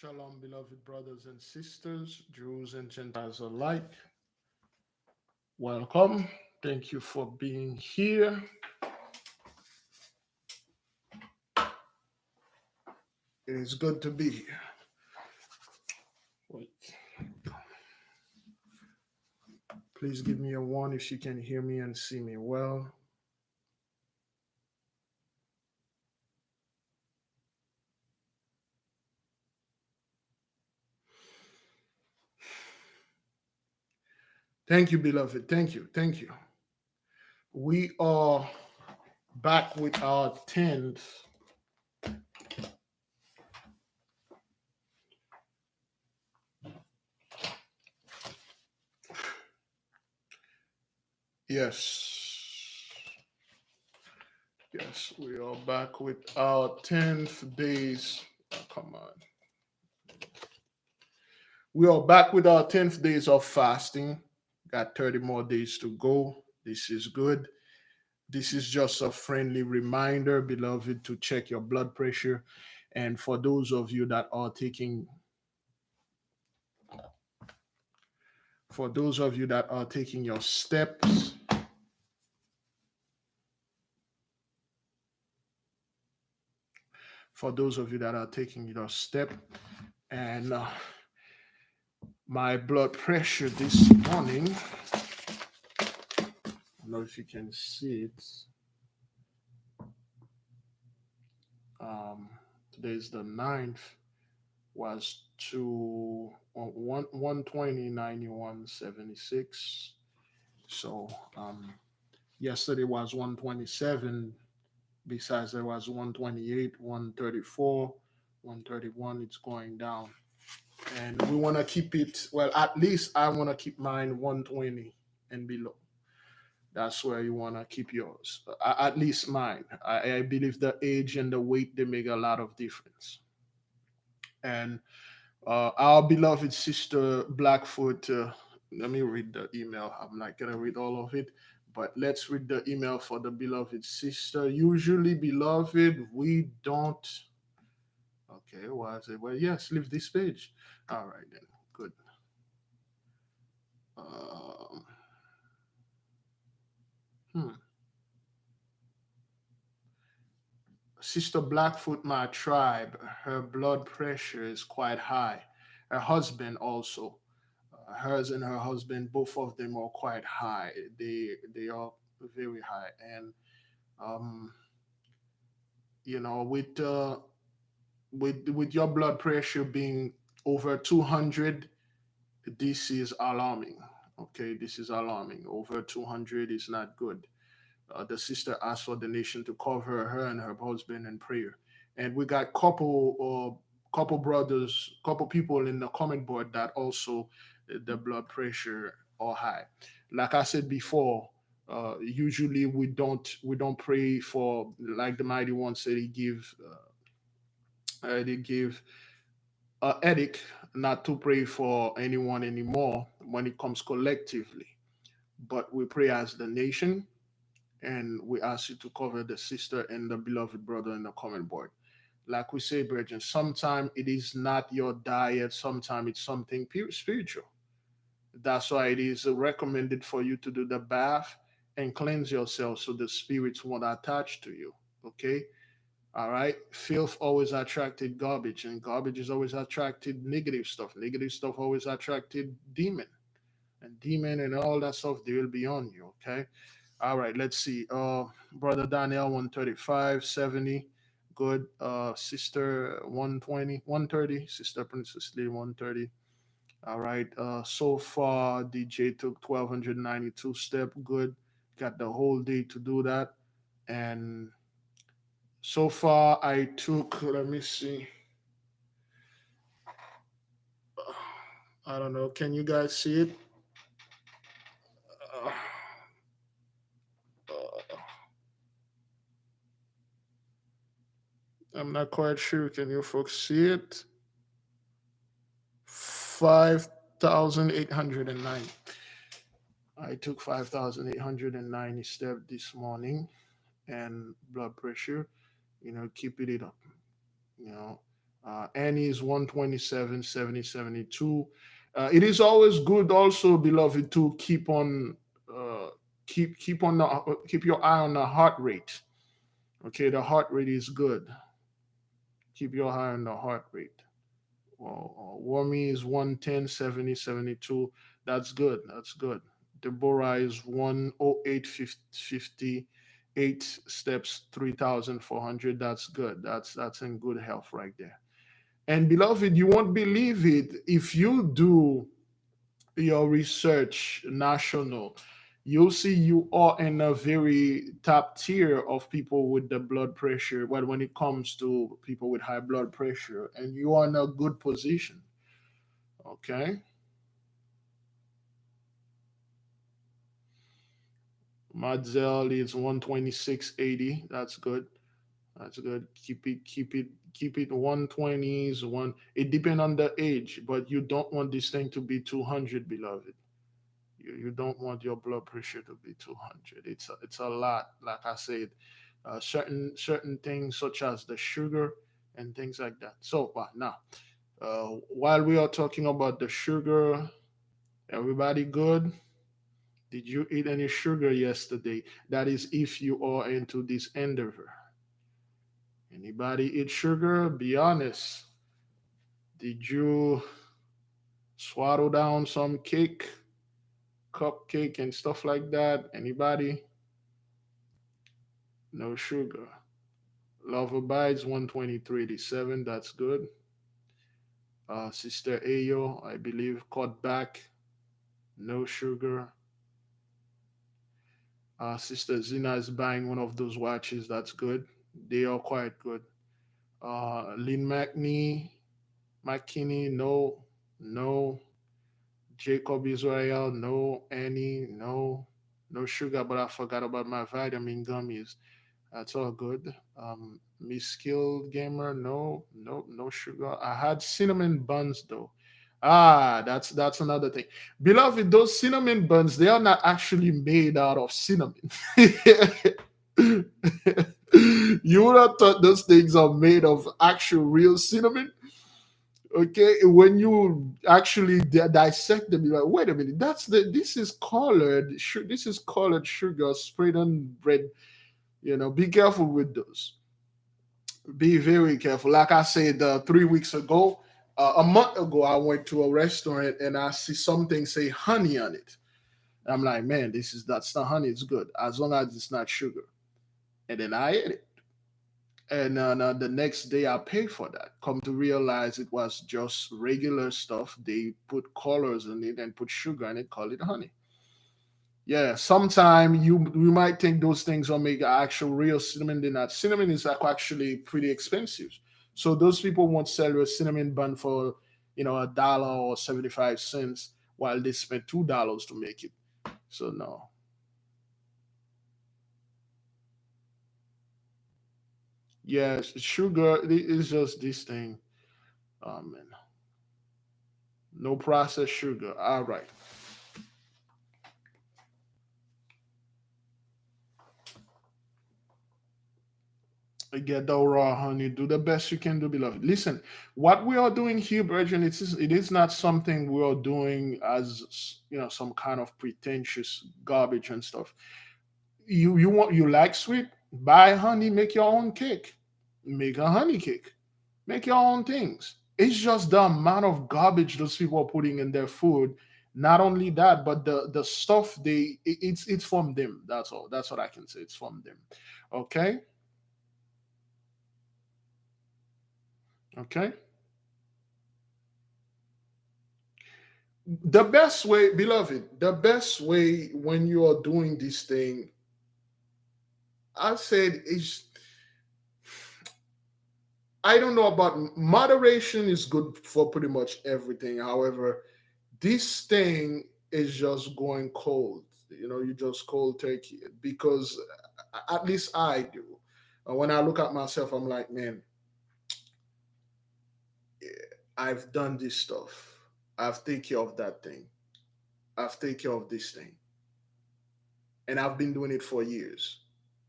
Shalom, beloved brothers and sisters, Jews and Gentiles alike. Welcome. Thank you for being here. It is good to be here. Wait. Please give me a one if you can hear me and see me well. Thank you, beloved. Thank you. Thank you. We are back with our 10th Yes. Yes, we are back with our 10th days. Oh, come on. We are back with our 10th days of fasting. Got 30 more days to go. This is good. This is just a friendly reminder, beloved, to check your blood pressure. And for those of you that are taking your steps, and my blood pressure this morning, I don't know if you can see it. Today's the 9th, was to 120 91 76. So yesterday was 127. Besides, there was 128, 134, 131. It's going down. And we want to keep it, well, at least I want to keep mine 120 and below. That's where you want to keep yours. At least mine. I believe the age and the weight, they make a lot of difference. And our beloved sister Blackfoot, let me read the email. I'm not going to read all of it, but let's read the email for the beloved sister. Usually, beloved, we don't. Okay, why is it? Well, yes, leave this page. All right, then. Good. Um, hmm. Sister Blackfoot, my tribe, her blood pressure is quite high. Her husband also. Hers and her husband, both of them are quite high. They are very high, and um, with your blood pressure being over 200, this is alarming. Okay, this is alarming. Over 200 is not good. The sister asked for the nation to cover her and her husband in prayer, and we got couple brothers, couple people in the comment board that also the blood pressure are high. Like I said before, usually we don't pray for, like the mighty one said, they give a edict not to pray for anyone anymore when it comes collectively, but we pray as the nation, and we ask you to cover the sister and the beloved brother in the comment board. Like we say, brethren, sometimes it is not your diet, sometimes it's something spiritual. That's why it is recommended for you to do the bath and cleanse yourself so the spirits won't attach to you. Okay? All right. Filth always attracted garbage, and garbage is always attracted negative stuff. Negative stuff always attracted demon. And demon and all that stuff, they will be on you. Okay. All right, let's see. Brother Daniel, 135, 70. Good. Sister, 120, 130. Sister Princess Lee, 130. All right. So far, DJ took 1,292 step. Good. Got the whole day to do that. And so far, I took, let me see. I don't know. Can you guys see it? Uh, uh, I'm not quite sure. Can you folks see it? 5,890. I took 5,890 steps this morning, and blood pressure, keep it up. You know, Annie is 127, 70, 72. It is always good, also, beloved, to uh, keep your eye on the heart rate. Okay, the heart rate is good. Keep your eye on the heart rate. Well, Wormy is 110, 70, 72. That's good. That's good. Deborah is 108, 58 steps, 3,400. That's good. That's in good health right there. And beloved, you won't believe it if you do your research national, you'll see you are in a very top tier of people with the blood pressure. But when it comes to people with high blood pressure, and you are in a good position. Okay. Zelle is 126.80. That's good. That's good. Keep it 120s, one. It depends on the age, but you don't want this thing to be 200, beloved. You don't want your blood pressure to be 200. It's a lot. Like I said, certain things such as the sugar and things like that. So now, while we are talking about the sugar, everybody good? Did you eat any sugar yesterday? That is, if you are into this endeavor. Anybody eat sugar? Be honest. Did you swallow down some cake, cupcake, and stuff like that? Anybody? No sugar. Love abides 123.87. That's good. Sister Ayo, I believe, cut back. No sugar. Sister Zina is buying one of those watches. That's good. They are quite good. Lynn McKinney, no. No. Jacob Israel, no. Annie, no. No sugar, but I forgot about my vitamin gummies. That's all good. Miss Skill Gamer, no sugar. I had cinnamon buns though. That's another thing. Beloved, those cinnamon buns, they are not actually made out of cinnamon. You would have thought those things are made of actual real cinnamon. Okay, when you actually dissect them, you're like, wait a minute, this is this is colored sugar sprayed on bread. Be careful with those. Be very careful. Like I said, 3 weeks ago, a month ago, I went to a restaurant and I see something say honey on it. I'm like, man, that's not honey. It's good as long as it's not sugar. And then I ate it. And the next day I paid for that. Come to realize it was just regular stuff. They put colors in it and put sugar in it, call it honey. Yeah, sometime you might think those things are made actual real cinnamon. They're not. Cinnamon is like actually pretty expensive. So those people won't sell you a cinnamon bun for $1 or 75 cents while they spent $2 to make it. So no. Yes, sugar is just this thing. Oh man. No processed sugar. All right. Get the raw honey. Do the best you can do, beloved. Listen, what we are doing here, brethren, it is not something we are doing as some kind of pretentious garbage and stuff. You like sweet? Buy honey, make your own cake. Make a honey cake. Make your own things. It's just the amount of garbage those people are putting in their food. Not only that, but the stuff it's from them. That's all. That's what I can say. It's from them. Okay? Okay? The best way, beloved, the best way when you are doing this thing, I said is I don't know about moderation is good for pretty much everything. However, this thing is just going cold. You just cold turkey because at least I do. When I look at myself, I'm like, man, I've done this stuff. I've taken care of that thing. I've taken care of this thing. And I've been doing it for years.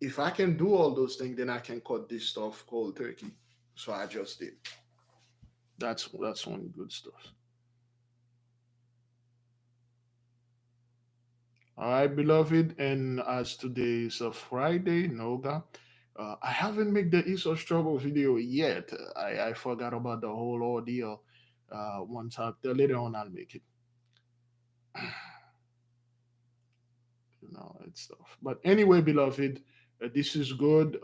If I can do all those things, then I can cut this stuff cold turkey. So I just did. That's one good stuff. All right, beloved, and as today is a Friday, Noga, I haven't made the Easter struggle video yet. I forgot about the whole ordeal. Once after later on, I'll make it. And stuff. But anyway, beloved, this is good.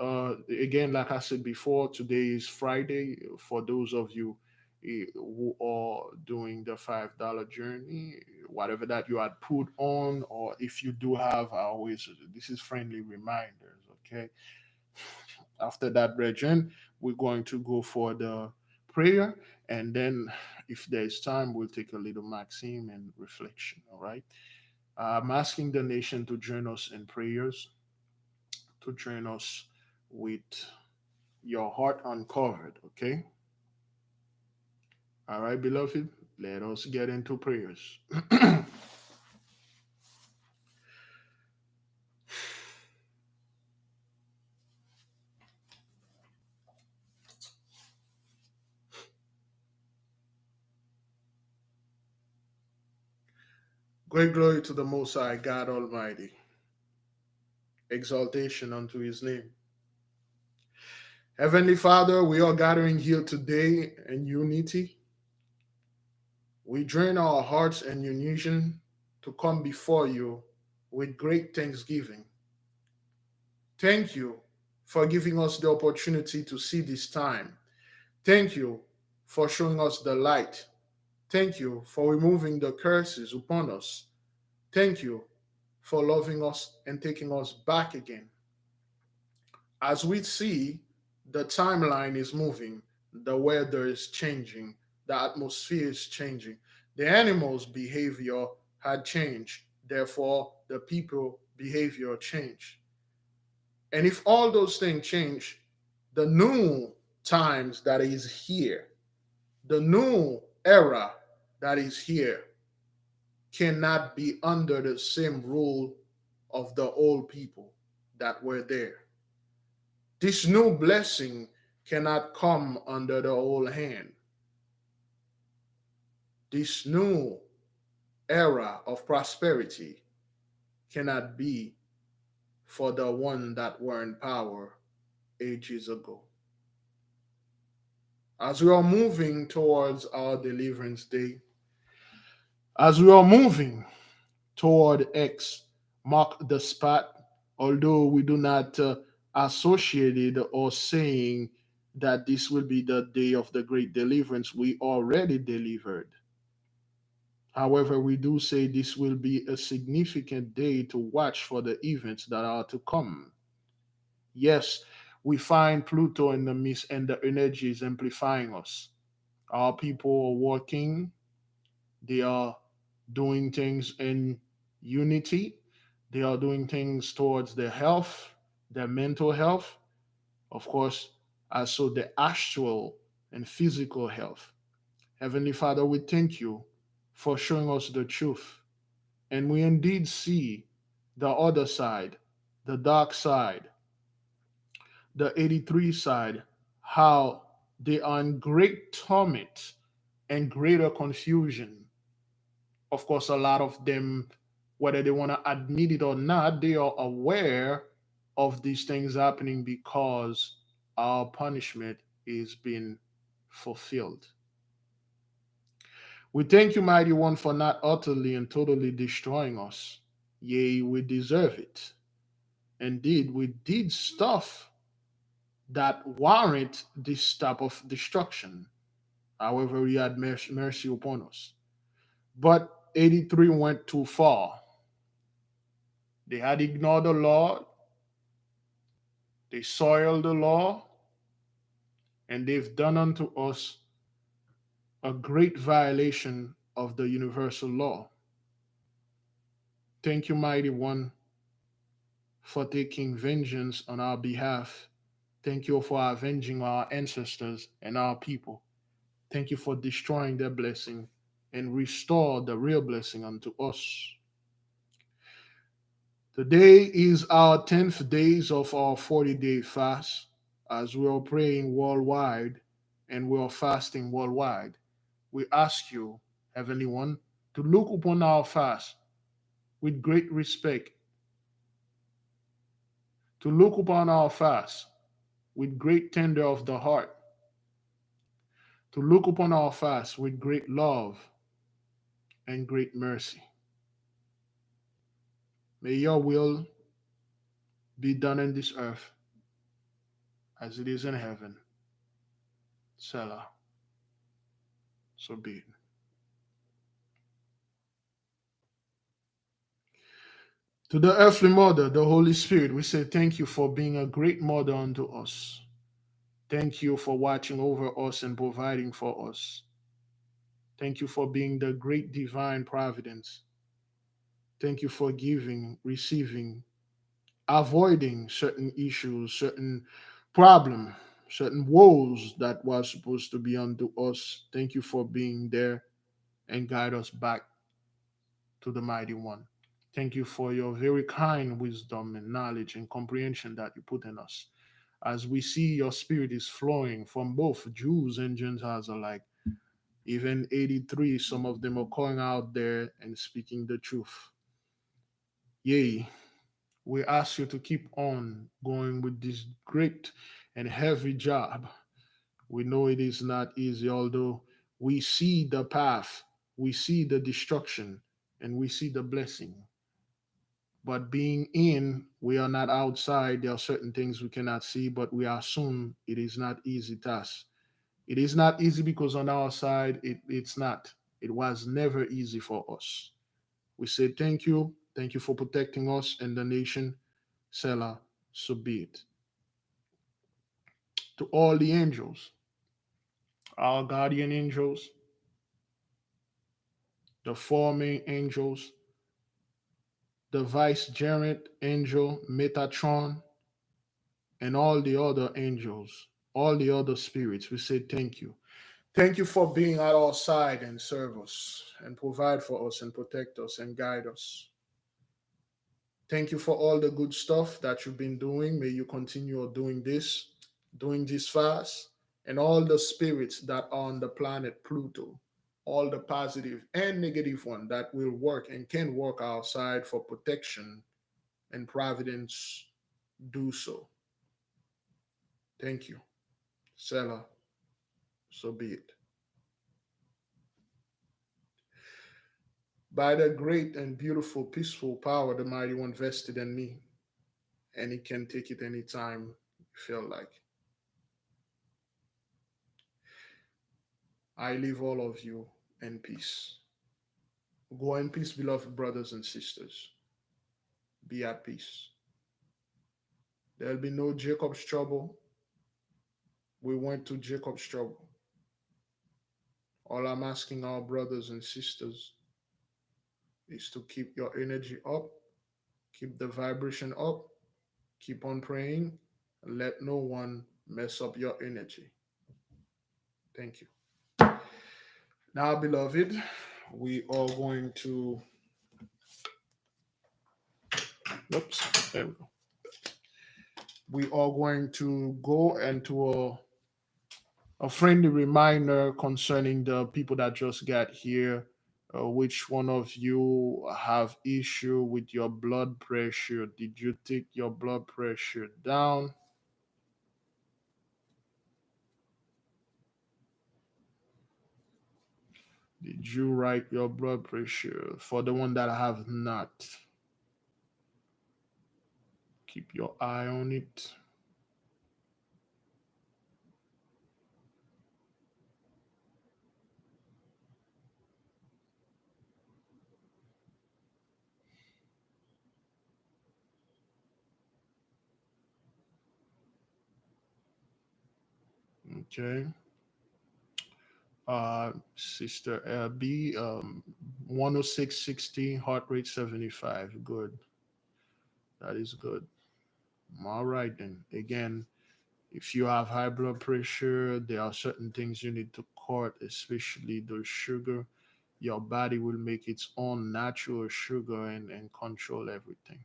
Again, like I said before, today is Friday. For those of you who are doing the $5 journey, whatever that you had put on, or if you do have, I always this is friendly reminders. Okay. After that, brethren, we're going to go for the prayer, and then if there's time, we'll take a little maxim and reflection. All right. I'm asking the nation to join us in prayers, to join us with your heart uncovered, okay? All right, beloved, let us get into prayers. Great glory to the Most High God Almighty, exaltation unto his name. Heavenly Father, we are gathering here today in unity. We join our hearts in unison to come before you with great thanksgiving. Thank you for giving us the opportunity to see this time. Thank you for showing us the light. Thank you for removing the curses upon us. Thank you for loving us and taking us back again. As we see, the timeline is moving, the weather is changing, the atmosphere is changing, the animals' behavior had changed, therefore, the people' behavior changed. And if all those things change, the new times that is here, the new era that is here, cannot be under the same rule of the old people that were there. This new blessing cannot come under the old hand. This new era of prosperity cannot be for the one that were in power ages ago. As we are moving towards our deliverance day, as we are moving toward X, mark the spot, although we do not associate it or saying that this will be the day of the great deliverance. We already delivered. However, we do say this will be a significant day to watch for the events that are to come. Yes, we find Pluto in the midst and the energy is amplifying us. Our people are working, they are doing things in unity, they are doing things towards their health, their mental health, of course, also the astral and physical health. Heavenly Father, we thank you for showing us the truth. And we indeed see the other side, the dark side, the 83 side, how they are in great torment and greater confusion. Of course, a lot of them, whether they want to admit it or not, they are aware of these things happening because our punishment is being fulfilled. We thank you, Mighty One, for not utterly and totally destroying us. Yea, we deserve it. Indeed, we did stuff that warrant this type of destruction. However, you had mercy upon us. But 83 went too far. They had ignored the law, they soiled the law, and they've done unto us a great violation of the universal law. Thank you, Mighty One, for taking vengeance on our behalf. Thank you for avenging our ancestors and our people. Thank you for destroying their blessing and restore the real blessing unto us. Today is our 10th days of our 40-day fast as we are praying worldwide and we are fasting worldwide. We ask you, Heavenly One, to look upon our fast with great respect, to look upon our fast with great tender of the heart, to look upon our fast with great love and great mercy. May your will be done in this earth as it is in heaven. Selah, so be it. To the earthly mother, the Holy Spirit, we say thank you for being a great mother unto us. Thank you for watching over us and providing for us. Thank you for being the great divine providence. Thank you for giving, receiving, avoiding certain issues, certain problem, certain woes that was supposed to be unto us. Thank you for being there and guide us back to the mighty one. Thank you for your very kind wisdom and knowledge and comprehension that you put in us. As we see your spirit is flowing from both Jews and Gentiles alike, even 83, some of them are calling out there and speaking the truth. Yea, we ask you to keep on going with this great and heavy job. We know it is not easy, although we see the path, we see the destruction, and we see the blessing. But being in, we are not outside. There are certain things we cannot see, but we assume it is not easy task. It is not easy because on our side, it's not. It was never easy for us. We say thank you. Thank you for protecting us and the nation. Selah, so be it. To all the angels, our guardian angels, the forming angels, the vicegerent angel, Metatron, and all the other angels, all the other spirits, we say thank you. Thank you for being at our side and serve us and provide for us and protect us and guide us. Thank you for all the good stuff that you've been doing. May you continue doing this fast, and all the spirits that are on the planet Pluto, all the positive and negative one that will work and can work outside for protection and providence, do so. Thank you. Selah, so be it. By the great and beautiful, peaceful power the mighty one vested in me, and he can take it anytime you feel like. I leave all of you in peace. Go in peace, beloved brothers and sisters. Be at peace. There'll be no Jacob's trouble. We went to Jacob's trouble. All I'm asking our brothers and sisters is to keep your energy up, keep the vibration up, keep on praying, and let no one mess up your energy. Thank you. Now, beloved, we are going to, oops, there we go. We are going to go into a friendly reminder concerning the people that just got here. Which one of you have issue with your blood pressure? Did you take your blood pressure down? Did you write your blood pressure? For the one that have not, keep your eye on it. Okay. Sister B, 106.60, heart rate 75. Good. That is good. All right, then. Again, if you have high blood pressure, there are certain things you need to cut, especially the sugar. Your body will make its own natural sugar and control everything.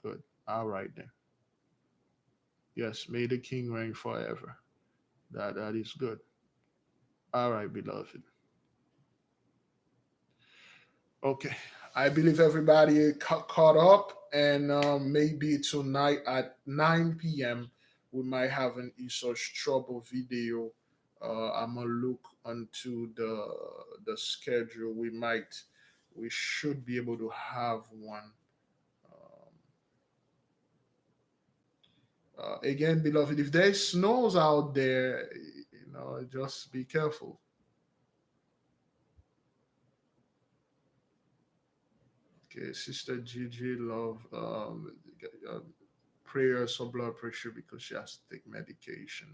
Good. All right, then. Yes, may the king reign forever. That is good. All right, beloved. Okay. I believe everybody caught up, and maybe tonight at 9 p.m. we might have an such trouble video. I'm gonna look onto the schedule. We should be able to have one. Um, Again, beloved, if there's snows out there, just be careful. Okay, Sister Gigi love uh, prayers for blood pressure because she has to take medication.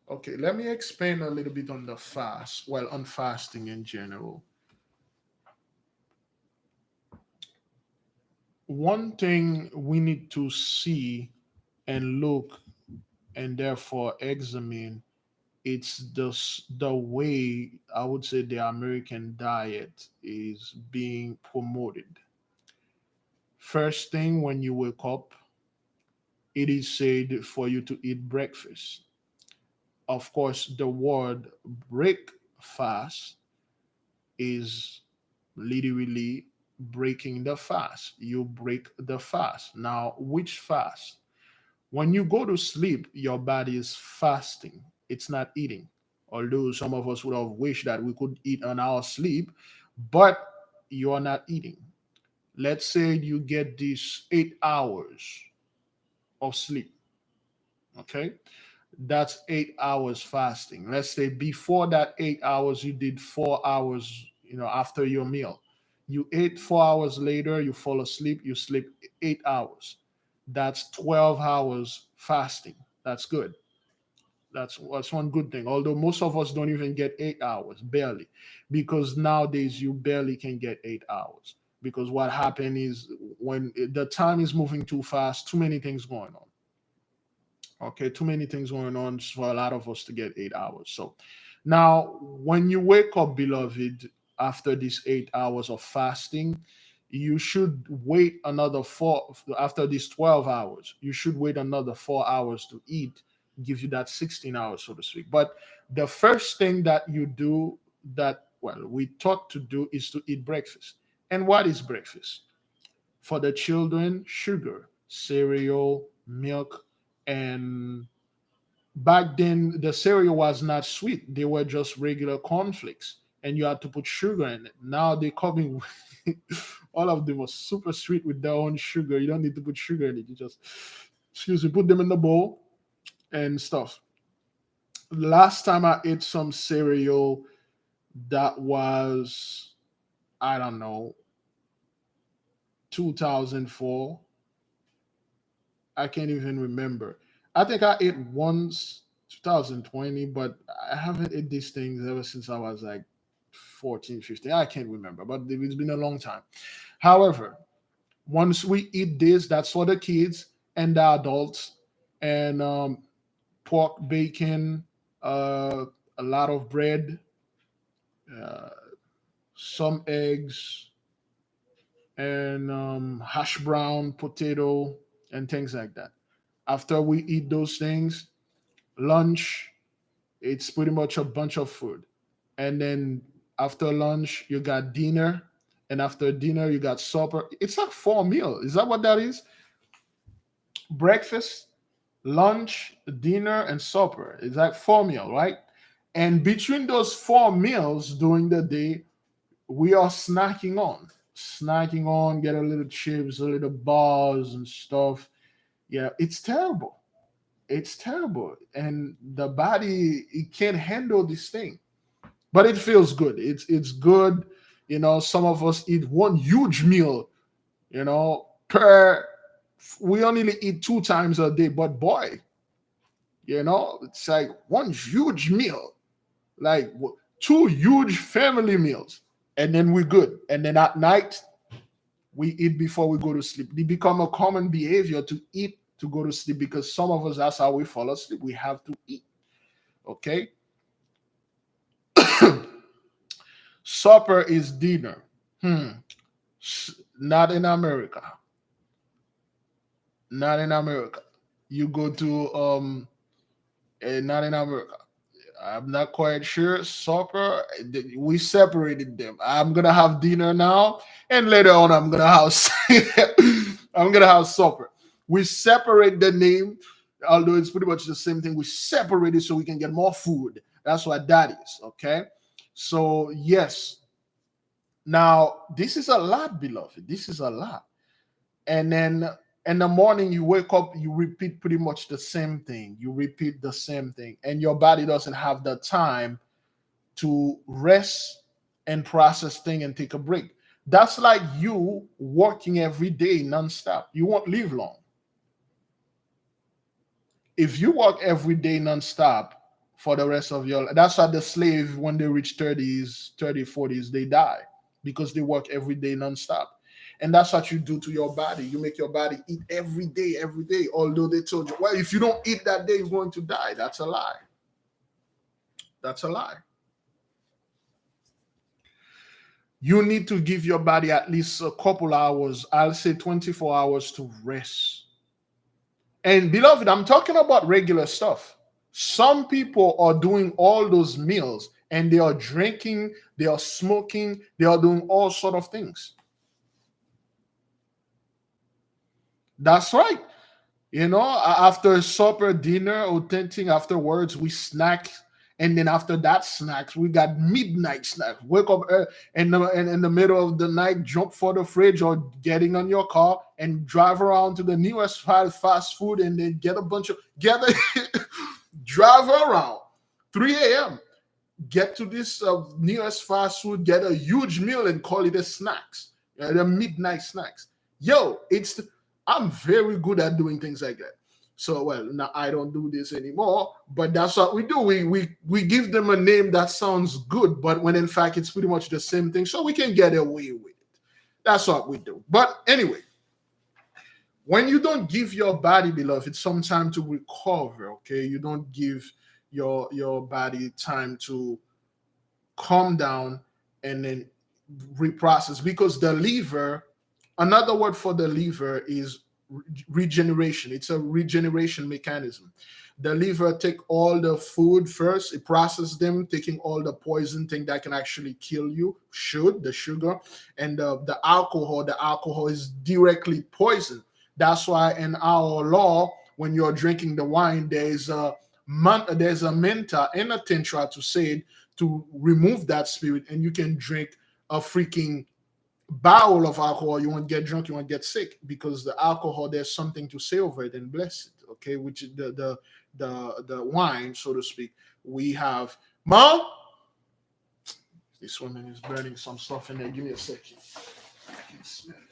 Okay, let me explain a little bit on the fast. Well, on fasting in general. One thing we need to see and look and therefore examine, it's the way I would say the American diet is being promoted. First thing when you wake up, it is said for you to eat breakfast. Of course, the word break fast is literally breaking the fast. You break the fast. Now, which fast? When you go to sleep, your body is fasting, it's not eating. Although some of us would have wished that we could eat on our sleep, but you are not eating. Let's say you get these 8 hours of sleep, okay? That's 8 hours fasting. Let's say before that 8 hours, you did 4 hours, after your meal. You ate 4 hours later, you fall asleep, you sleep 8 hours. That's 12 hours fasting. That's good. That's one good thing. Although most of us don't even get 8 hours, barely, because nowadays you barely can get 8 hours. Because what happened is when the time is moving too fast, too many things going on. Okay, too many things going on for a lot of us to get 8 hours. So now, when you wake up, beloved, after these 8 hours of fasting, you should wait another four. After these 12 hours, you should wait another 4 hours to eat, gives you that 16 hours, so to speak. But the first thing that you do, that, well, we taught to do, is to eat breakfast. And what is breakfast? For the children, sugar, cereal, milk, and back then the cereal was not sweet. They were just regular cornflakes, and you had to put sugar in it. Now they coming with all of them are super sweet with their own sugar. You don't need to put sugar in it. You just, excuse me, put them in the bowl and stuff. Last time I ate some cereal, that was, I don't know, 2004. I can't even remember. I think I ate once 2020, but I haven't ate these things ever since I was like 14, 15. I can't remember, but it's been a long time. However, once we eat this, that's for the kids and the adults, and pork, bacon, uh, a lot of bread, uh, some eggs, and hash brown, potato, and things like that. After we eat those things, lunch, it's pretty much a bunch of food. And then after lunch, you got dinner. And after dinner, you got supper. It's like four meals. Is that what that is? Breakfast, lunch, dinner, and supper. It's like four meal, right? And between those four meals during the day, we are snacking on, get a little chips, a little bars and stuff. Yeah, it's terrible. It's terrible, and the body, it can't handle this thing, but it feels good. It's good. Some of us eat one huge meal, per, we only eat 2 times a day, but boy, it's like one huge meal, like two huge family meals, and then we're good. And then at night, we eat before we go to sleep. It become a common behavior to eat to go to sleep, because some of us, that's how we fall asleep. We have to eat. Okay. Supper is dinner. Not in America. Not in America. You go to not in America. I'm not quite sure. Supper, we separated them. I'm gonna have dinner now, and later on, I'm gonna have I'm gonna have supper. We separate the name, although it's pretty much the same thing. We separate it so we can get more food. That's what that is. Okay, so yes. Now this is a lot, beloved. This is a lot. And then in the morning you wake up, you repeat pretty much the same thing. You repeat the same thing, and your body doesn't have the time to rest and process thing and take a break. That's like you working every day nonstop. You won't live long. If you work every day nonstop for the rest of your life, that's why the slave, when they reach 30s, 30, 40s, they die because they work every day nonstop. And that's what you do to your body. You make your body eat every day. Although they told you, well, if you don't eat that day, you're going to die. That's a lie. That's a lie. You need to give your body at least a couple hours, I'll say 24 hours to rest. And beloved, I'm talking about regular stuff. Some people are doing all those meals and they are drinking, they are smoking, they are doing all sort of things. That's right. You know, after supper, dinner, or thing afterwards, we snack. And then after that snacks, we got midnight snack. Wake up in the middle of the night, jump for the fridge or getting on your car and drive around to the nearest fast food and then get a bunch of, drive around 3 a.m. Get to this nearest fast food, get a huge meal and call it a snacks, the midnight snacks. Yo, I'm very good at doing things like that. So, well, now I don't do this anymore, but that's what we do. We give them a name that sounds good, but when in fact it's pretty much the same thing, so we can get away with it. That's what we do. But anyway, when you don't give your body, beloved, some time to recover. Okay, you don't give your body time to calm down and then reprocess, because the liver, another word for the liver is regeneration. It's a regeneration mechanism. The liver take all the food first, it process them, taking all the poison thing that can actually kill you, should the sugar and the alcohol. The alcohol is directly poison. That's why in our law, when you're drinking the wine, there's a menta and a tentra to say it, to remove that spirit, and you can drink a freaking barrel of alcohol. You won't get drunk, you won't get sick, because the alcohol, there's something to say over it and bless it. Okay, which is the wine, so to speak. We have Mom. This woman is burning some stuff in there. Give me a second. I can smell it.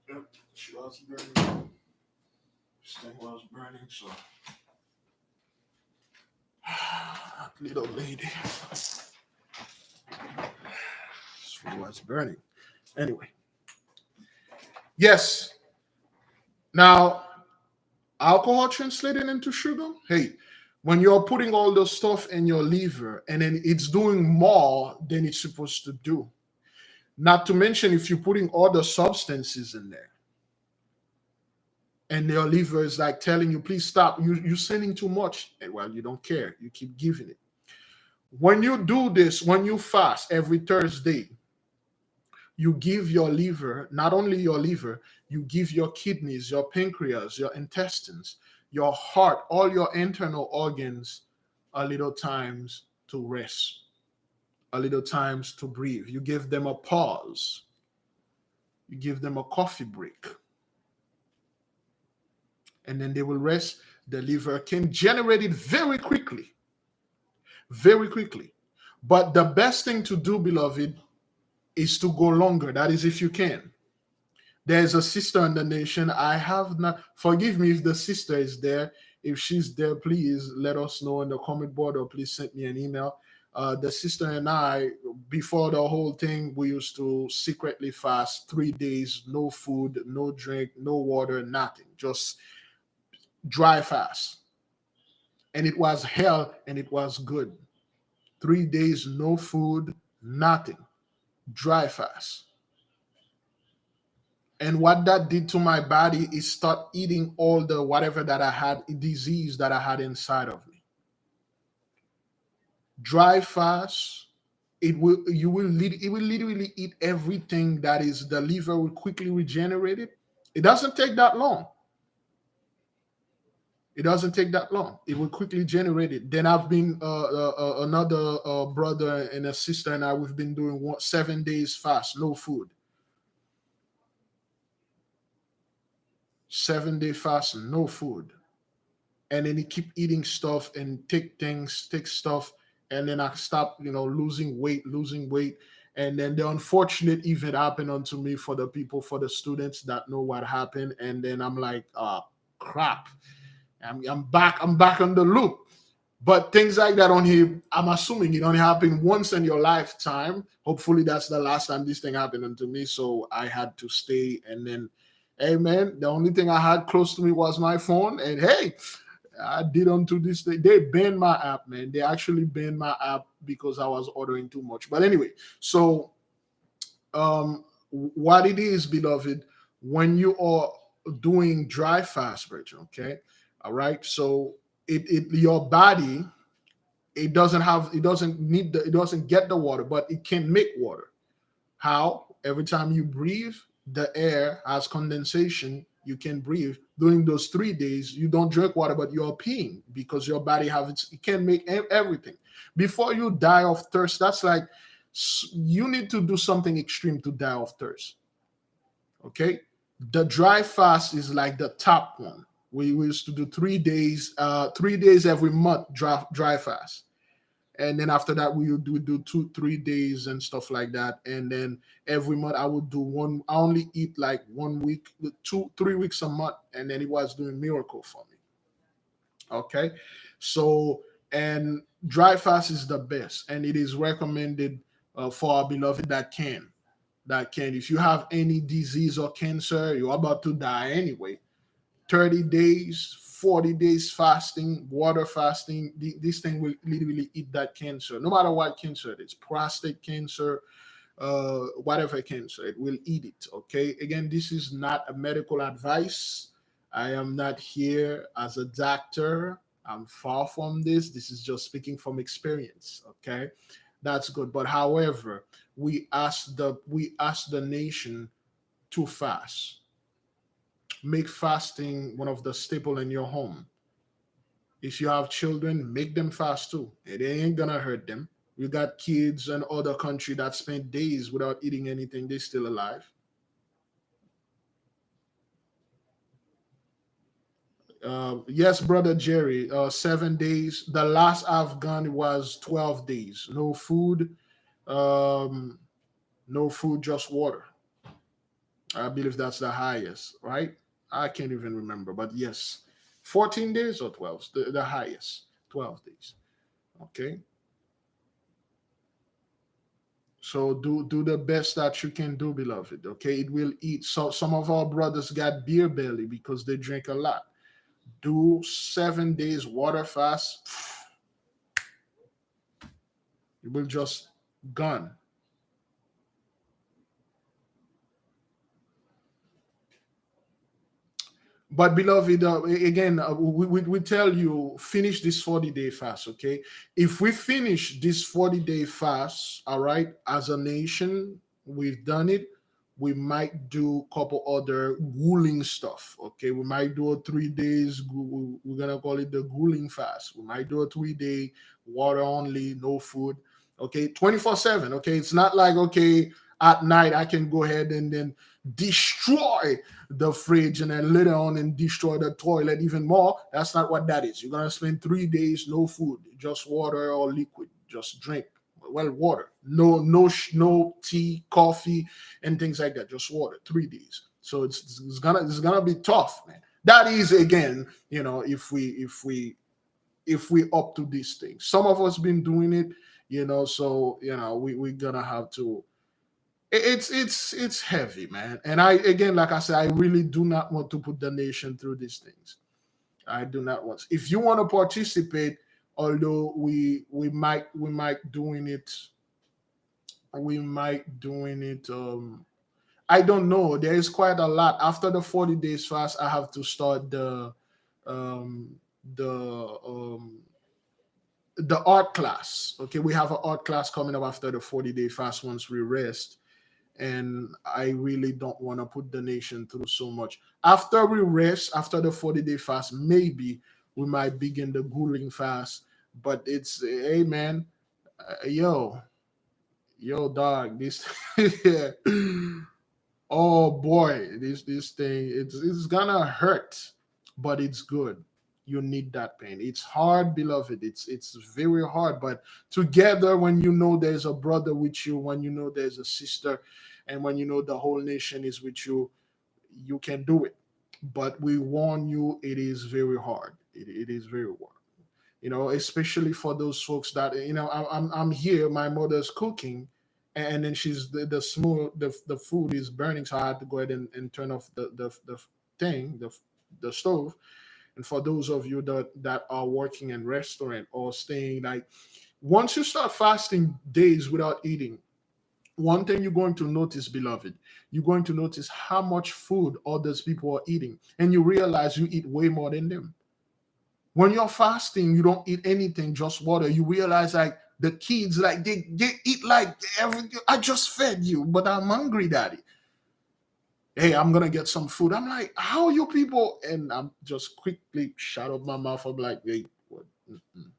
Yep, she was burning. This thing was burning, so little lady. This food was burning. Anyway, yes. Now, alcohol translated into sugar. Hey, when you're putting all the stuff in your liver and then it's doing more than it's supposed to do. Not to mention if you're putting all the substances in there and your liver is like telling you, please stop. You're sending too much. And well, you don't care. You keep giving it. When you do this, when you fast every Thursday, you give your liver, not only your liver, you give your kidneys, your pancreas, your intestines, your heart, all your internal organs a little times to rest, a little times to breathe. You give them a pause. You give them a coffee break. And then they will rest. The liver can generate it very quickly. Very quickly. But the best thing to do, beloved, is to go longer. That is, if you can. There's a sister in the nation. I have not, forgive me if the sister is there. If she's there, please let us know in the comment board or please send me an email. The sister and I, before the whole thing, we used to secretly fast 3 days, no food, no drink, no water, nothing, just dry fast. And it was hell and it was good. 3 days, no food, nothing, dry fast. And what that did to my body is start eating all the whatever that I had, disease that I had inside of me. Dry fast, it will literally eat everything that is the liver will quickly regenerate it. It doesn't take that long. It doesn't take that long. It will quickly generate it. Then I've been another brother and a sister and I. We've been doing 7 days fast, no food. 7 day fast, no food. And then he keep eating stuff and take stuff, and then I stop, losing weight. And then the unfortunate event happened unto me for the people, for the students that know what happened. And then I'm like, crap. I'm back on the loop. But things like that on here, I'm assuming it only happened once in your lifetime. Hopefully that's the last time this thing happened unto me. So I had to stay. And then, hey man, the only thing I had close to me was my phone. And hey, I did unto this day. They banned my app, man. They actually banned my app because I was ordering too much. But anyway, so what it is, beloved, when you are doing dry fast, Rachel, okay? All right. So it your body, it doesn't get the water, but it can make water. How? Every time you breathe, the air has condensation. You can breathe. During those 3 days, you don't drink water, but you're peeing because your body it can make everything. Before you die of thirst, that's like you need to do something extreme to die of thirst. Okay, the dry fast is like the top one. We used to do 3 days, 3 days every month dry fast. And then after that we would do 2 3 days and stuff like that. And then every month I would do one. I only eat like 1 week, 2 3 weeks a month, and then it was doing miracle for me. Okay, so and dry fast is the best, and it is recommended for our beloved that can. If you have any disease or cancer, you're about to die anyway. 30 days, 40 days fasting, water fasting, this thing will literally eat that cancer, no matter what cancer it is, prostate cancer, whatever cancer, it will eat it. Okay. Again, this is not a medical advice. I am not here as a doctor. I'm far from this. This is just speaking from experience. Okay. That's good. But however, we ask the nation to fast. Make fasting one of the staple in your home. If you have children, make them fast too. It ain't gonna hurt them. You got kids in other country that spend days without eating anything, they're still alive. Yes, brother Jerry. 7 days. The last I've gone was 12 days. No food. Um, no food, just water. I believe that's the highest, right? I can't even remember, but yes, 14 days or 12, the highest, 12 days. Okay. So do the best that you can do, beloved. Okay. It will eat. So some of our brothers got beer belly because they drink a lot. Do 7 days water fast. It will just gone. But beloved, again, we tell you finish this 40-day fast, okay? If we finish this 40-day fast, all right, as a nation, we've done it. We might do a couple other grueling stuff, okay? We might do a 3 days. We're gonna call it the grueling fast. We might do a 3 day water only, no food, okay, 24/7. Okay, it's not like okay at night I can go ahead and then destroy the fridge and then later on and destroy the toilet even more. That's not what that is. You're gonna spend 3 days no food, just water or liquid, just drink. Well, water, no tea, coffee, and things like that. Just water. 3 days. So it's gonna be tough, man. That is again, if we up to this thing. Some of us been doing it, So we're gonna have to. It's heavy, man. And I, again, like I said, I really do not want to put the nation through these things. I do not want. If you want to participate, although we might doing it, I don't know. There is quite a lot. After the 40 days fast, I have to start um the um the art class. Okay, we have an art class coming up after the 40-day fast once we rest. And I really don't want to put the nation through so much. After we rest, after the 40-day fast, maybe we might begin the grueling fast. But it's, hey man, yo dog, this yeah. Oh boy, this thing, it's gonna hurt, but it's good. You need that pain. It's hard, beloved. It's very hard, but together, when you know there's a brother with you, when you know there's a sister, and when you know the whole nation is with you, you can do it. But we warn you, it is very hard. It is very hard. Especially for those folks that, I'm here, my mother's cooking, and then she's the small the food is burning, so I had to go ahead and turn off the thing, the stove. And for those of you that are working in restaurant or staying, like, once you start fasting days without eating, one thing you're going to notice, beloved, you're going to notice how much food others people are eating, and you realize you eat way more than them. When you're fasting, you don't eat anything, just water. You realize, like, the kids, like, they eat like everything. I just fed you, but I'm hungry, daddy. Hey, I'm gonna get some food. I'm like, how you people? And I'm just quickly shut up my mouth. I'm like, hey, what? Mm-mm.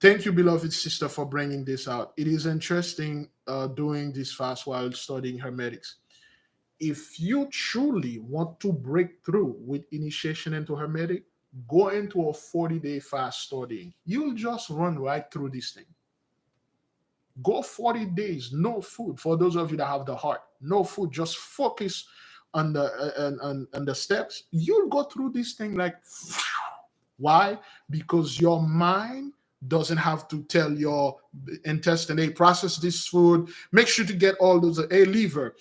Thank you, beloved sister, for bringing this out. It is interesting doing this fast while studying hermetics. If you truly want to break through with initiation into Hermetic, go into a 40-day fast studying. You'll just run right through this thing. Go 40 days, no food. For those of you that have the heart, no food. Just focus on on the steps. You'll go through this thing like, why? Because your mind doesn't have to tell your intestine, hey, process this food, make sure to get all those, hey, liver,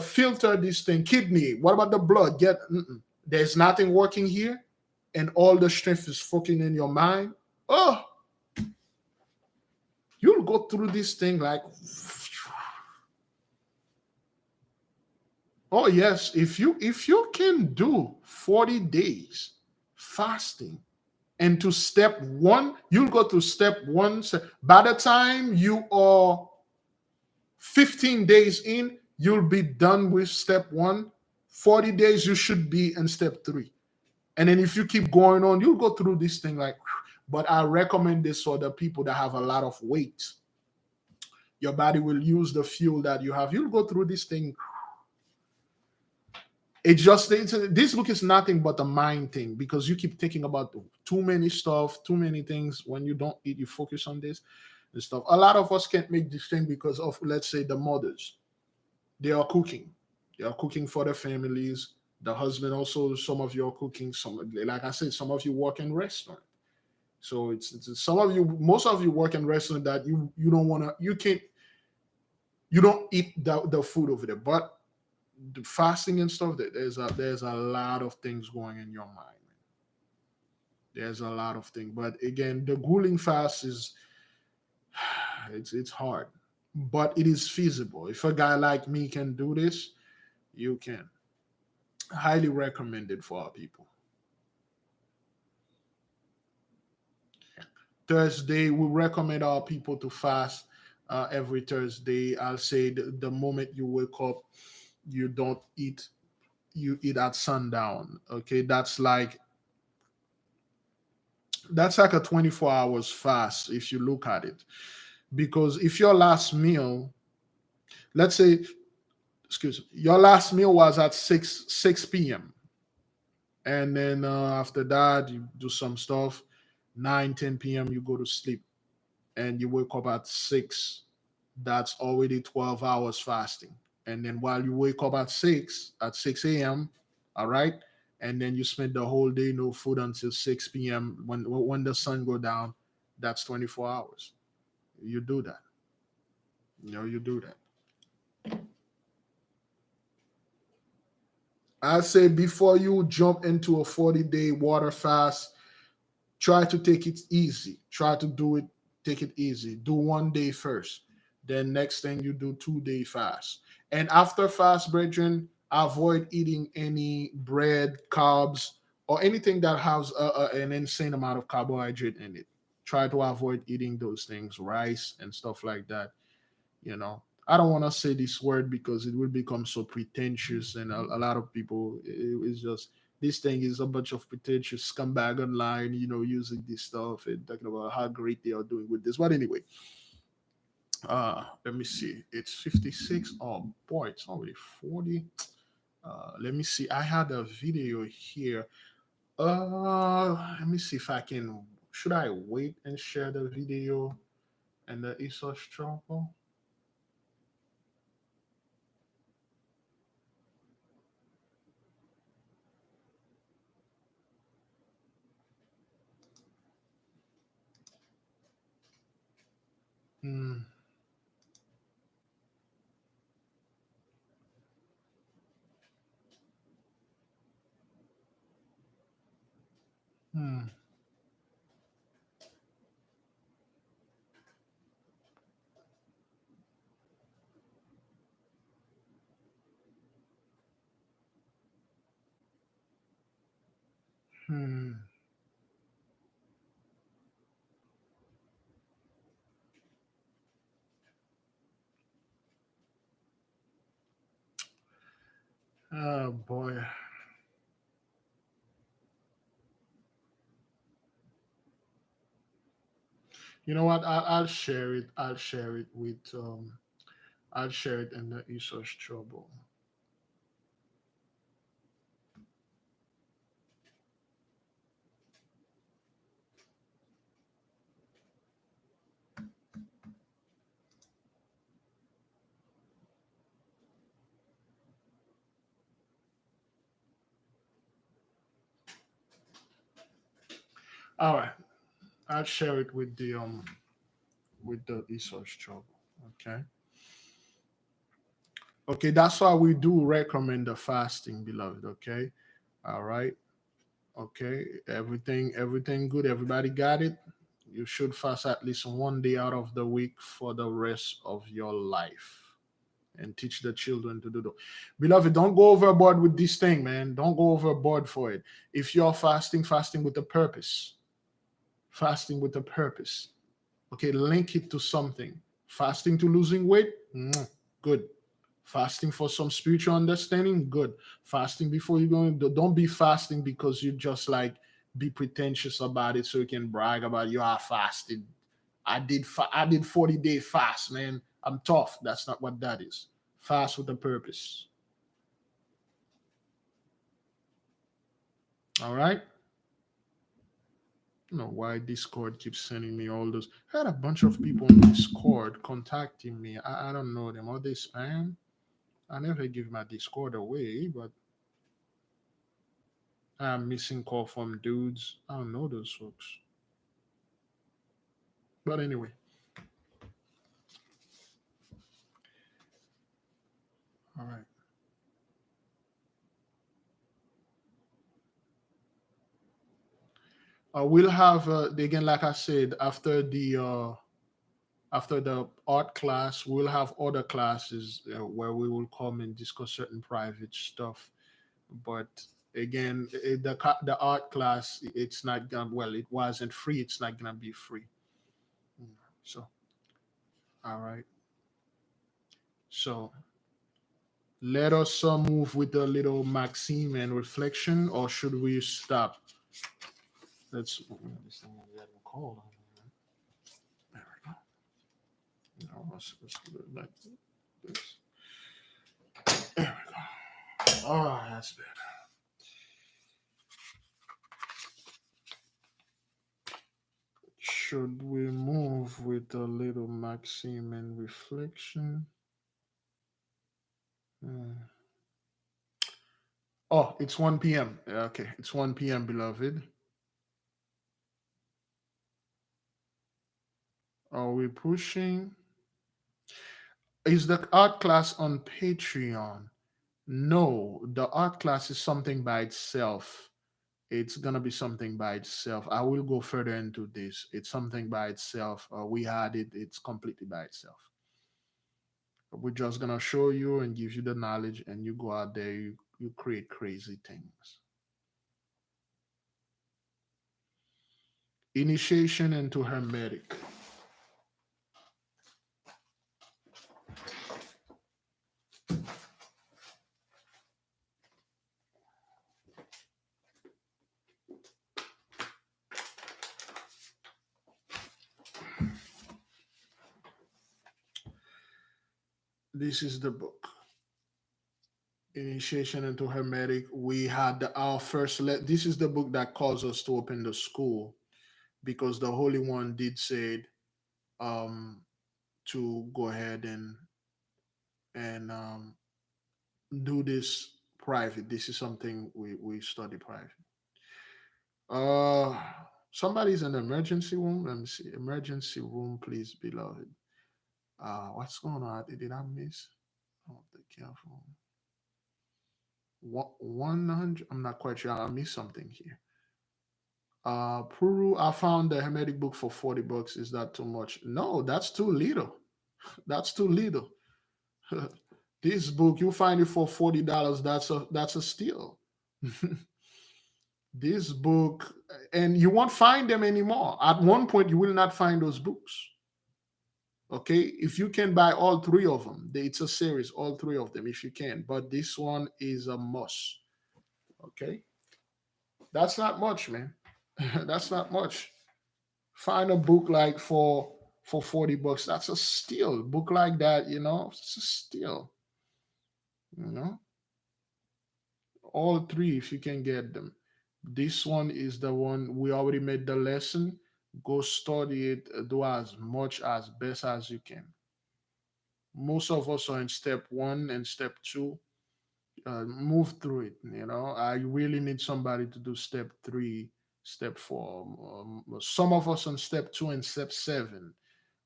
filter this thing, kidney, what about the blood? There's nothing working here, and all the strength is focusing in your mind. Oh, you'll go through this thing like, oh yes, if you can do 40 days fasting, and to step one, you'll go to step one. By the time you are 15 days in, you'll be done with step one. 40 days, you should be in step three. And then if you keep going on, you'll go through this thing like, but I recommend this for the people that have a lot of weight. Your body will use the fuel that you have. You'll go through this thing. This book is nothing but a mind thing, because you keep thinking about too many stuff, too many things. When you don't eat, you focus on this and stuff. A lot of us can't make this thing because of, let's say, the mothers. They are cooking. They are cooking for their families. The husband also. Some of you are cooking. Some, like I said, some of you work in restaurant. So it's some of you, most of you work in restaurant that you don't want to. You don't eat the food over there, but the fasting and stuff, there's a lot of things going in your mind. There's a lot of things, but again, the grueling fast is it's hard, but it is feasible. If a guy like me can do this, you can. Highly recommended for our people. Thursday, we recommend our people to fast every Thursday. I'll say the moment you wake up, you don't eat. You eat at sundown. Okay, that's like a 24 hours fast if you look at it. Because if your last meal, let's say, excuse me, your last meal was at 6 p.m., and then after that you do some stuff, 9, 10 p.m. you go to sleep, and you wake up at 6, that's already 12 hours fasting. And then while you wake up at 6 a.m., all right, and then you spend the whole day no food until 6 p.m. When the sun go down, that's 24 hours. You do that. You do that. I say before you jump into a 40-day water fast, try to take it easy. Try to do it, take it easy. Do 1 day first. Then next thing you do 2 day fast. And after fast, brethren, avoid eating any bread, carbs, or anything that has an insane amount of carbohydrate in it. Try to avoid eating those things, rice and stuff like that. you know I don't want to say this word because it will become so pretentious, and a lot of people, it's just, this thing is a bunch of pretentious scumbag online, using this stuff and talking about how great they are doing with this. But anyway, let me see, it's 56. Oh boy, it's already 40. Let me see, I had a video here. Let me see if I can, should I wait and share the video and the ESOS struggle? Hmm. Hmm. Hmm. Oh boy. You know what? I'll share it. I'll share it with I'll share it in the ESOS trouble. All right. I'll share it with the ESOS trouble. Okay. Okay, that's why we do recommend the fasting, beloved. Okay. All right. Okay. Everything good. Everybody got it. You should fast at least 1 day out of the week for the rest of your life. And teach the children to do that. Beloved, don't go overboard with this thing, man. Don't go overboard for it. If you're fasting, fasting with a purpose. Fasting with a purpose. Okay, link it to something. Fasting to losing weight, good. Fasting for some spiritual understanding, good. Fasting before you go, don't be fasting because you just like be pretentious about it so you can brag about you are fasted. I did 40-day fast, man. I'm tough. That's not what that is. Fast with a purpose. All right. I don't know why Discord keeps sending me all those. I had a bunch of people on Discord contacting me. I don't know them. Are they spam? I never give my Discord away, but I'm missing call from dudes. I don't know those folks. But anyway, all right. We'll have again, like I said, after the art class, we'll have other classes where we will come and discuss certain private stuff. But again, the art class, it's not gonna, well, it wasn't free. It's not gonna be free. So, all right. So let us move with a little maxim and reflection, or should we stop? Let's. This thing is getting cold. There we go. No, let's do it like this. There we go. Oh, that's better. Should we move with a little maxim and reflection? Hmm. Oh, it's 1 p.m. Okay, it's 1 p.m., beloved. Are we pushing? Is the art class on Patreon? No, the art class is something by itself. It's gonna be something by itself. I will go further into this. It's something by itself. We had it. It's completely by itself. We're just gonna show you and give you the knowledge, and you go out there. You create crazy things. Initiation into Hermetic. This is the book. Initiation into Hermetic. We had our first this is the book that caused us to open the school, because the Holy One did say um, to go ahead and do this private. This is something we study private. Uh, Somebody's in the emergency room. Let me see. Emergency room, please, beloved. What's going on? Did I miss? Oh, be careful. 100. I'm not quite sure. I missed something here. Puru, I found the Hermetic book for $40. Is that too much? No, that's too little. That's too little. This book, you find it for $40. That's a steal. This book, and you won't find them anymore. At one point, you will not find those books. Okay, if you can buy all three of them, it's a series, all three of them, if you can. But this one is a must. Okay, that's not much, man. That's not much. Find a book like for $40. That's a steal. Book like that, it's a steal. You know, all three if you can get them. This one is the one we already made the lesson. Go study it. Do as much as best as you can. Most of us are in step one and step two. Move through it. I really need somebody to do step three, step four. Some of us on step two and step seven.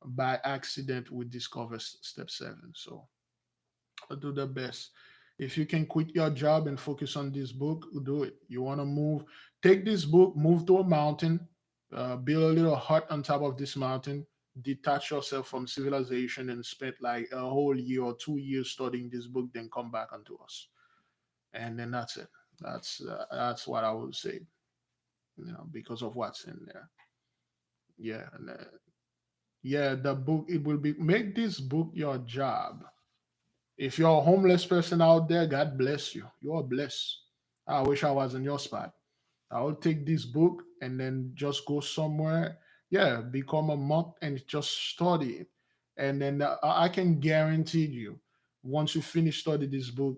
By accident, we discover step seven. So do the best. If you can quit your job and focus on this book, do it. You want to move, take this book, move to a mountain, build a little hut on top of this mountain, detach yourself from civilization, and spend like a whole year or 2 years studying this book, then come back onto us. And then that's it. That's what I would say, because of what's in there. Yeah. Yeah, the book, it will be, make this book your job. If you're a homeless person out there, God bless you. You are blessed. I wish I was in your spot. I will take this book and then just go somewhere. Yeah, become a monk and just study it. And then I can guarantee you, once you finish studying this book,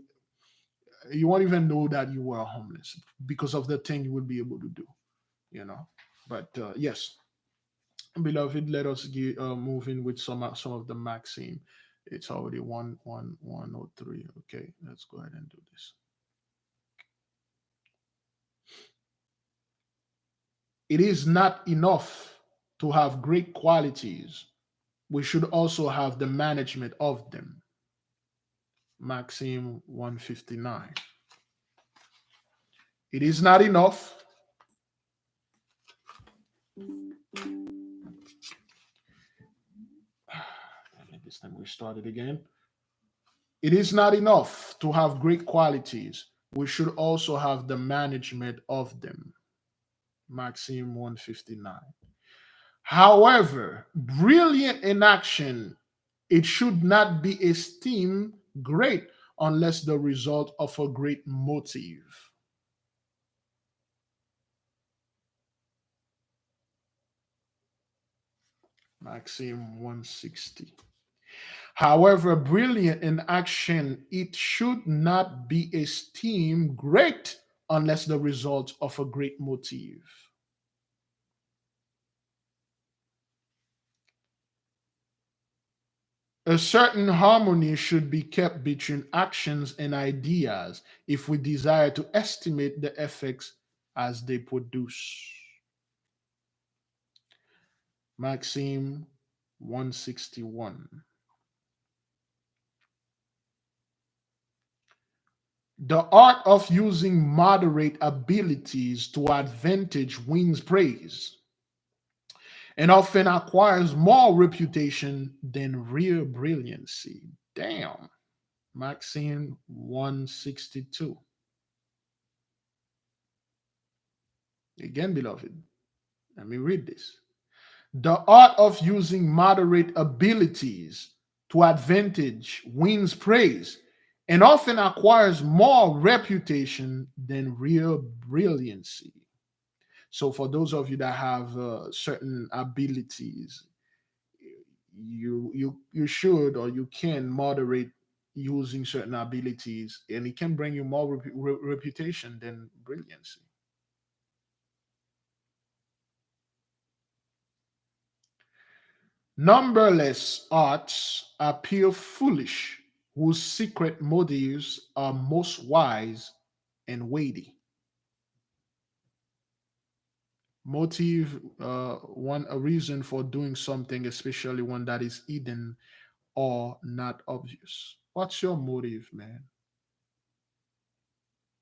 you won't even know that you were homeless because of the thing you will be able to do, you know. But yes, beloved, let us move in with some of the maxim. It's already 1:03. Okay, let's go ahead and do this. It is not enough to have great qualities. We should also have the management of them. Maxim 159. It is not enough. This time we started again. It is not enough to have great qualities. We should also have the management of them. Maxim 159. However, brilliant in action, it should not be esteemed great unless the result of a great motive. Maxim 160. However, brilliant in action, it should not be esteemed great unless the result of a great motive. A certain harmony should be kept between actions and ideas if we desire to estimate the effects as they produce. Maxim 161. The art of using moderate abilities to advantage wins praise and often acquires more reputation than real brilliancy. Damn. Maxim 162. Again, beloved, let me read this. The art of using moderate abilities to advantage wins praise and often acquires more reputation than real brilliancy. So, for those of you that have certain abilities, you should or you can moderate using certain abilities, and it can bring you more reputation than brilliancy. Numberless arts appear foolish, whose secret motives are most wise and weighty. Motive, one a reason for doing something, especially one that is hidden or not obvious. What's your motive, man?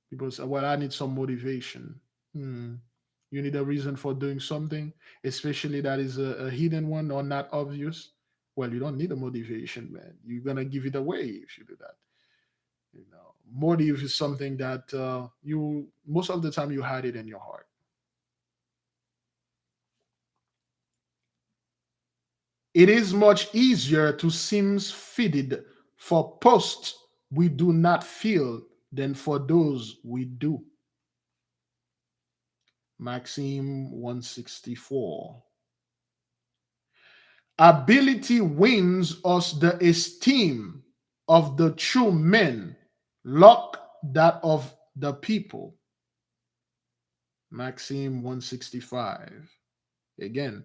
People say, "Well, I need some motivation." Hmm. You need a reason for doing something, especially that is a hidden one or not obvious. Well, you don't need a motivation, man. You're gonna give it away if you do that. Motive is something that you most of the time you hide it in your heart. It is much easier to seem fitted for posts we do not feel than for those we do. Maxim 164. Ability wins us the esteem of the true men, luck that of the people. Maxim 165. Again,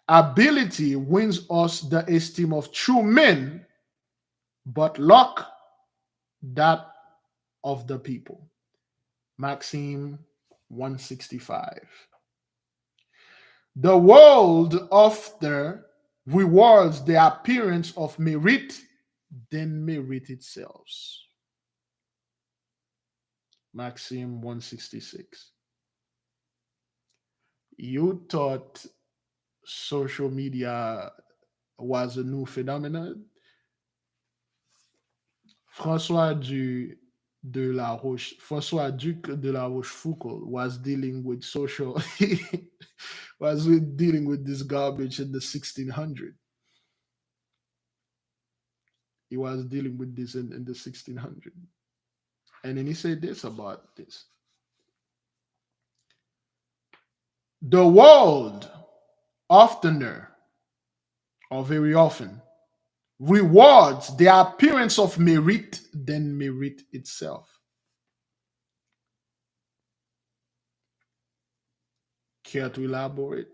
ability wins us the esteem of true men, but luck that of the people. Maxim 165. The world often rewards the appearance of merit than merit itself. Maxim 166. You thought social media was a new phenomenon? François Duc de la Rochefoucauld was dealing with social was dealing with this garbage in the 1600. He was dealing with this in the 1600. And then he said this about this. The world oftener or very often rewards the appearance of merit than merit itself. Care to elaborate?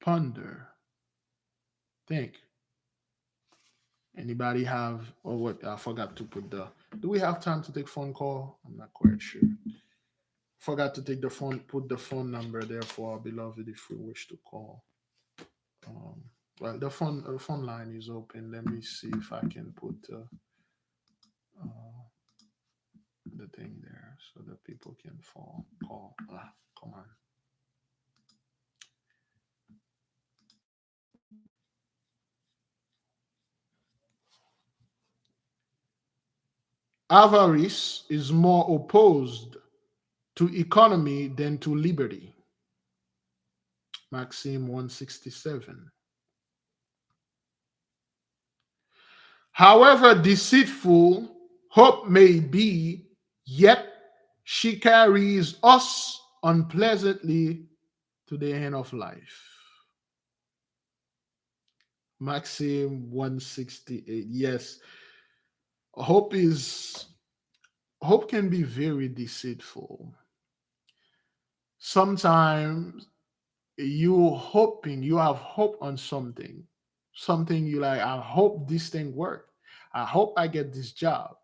Ponder. Think. Anybody have, or what? I forgot to put the. Do we have time to take phone call? I'm not quite sure. Forgot to take the phone, put the phone number there for our beloved if we wish to call. Um, well, the phone line is open. Let me see if I can put uh, the thing there so that people can call. Come on. Avarice is more opposed to economy than to liberty. Maxim 167. However deceitful hope may be, yet she carries us unpleasantly to the end of life. Maxim 168. Yes, hope is hope can be very deceitful. Sometimes you have hope on something something you like, I hope this thing work. I hope I get this job.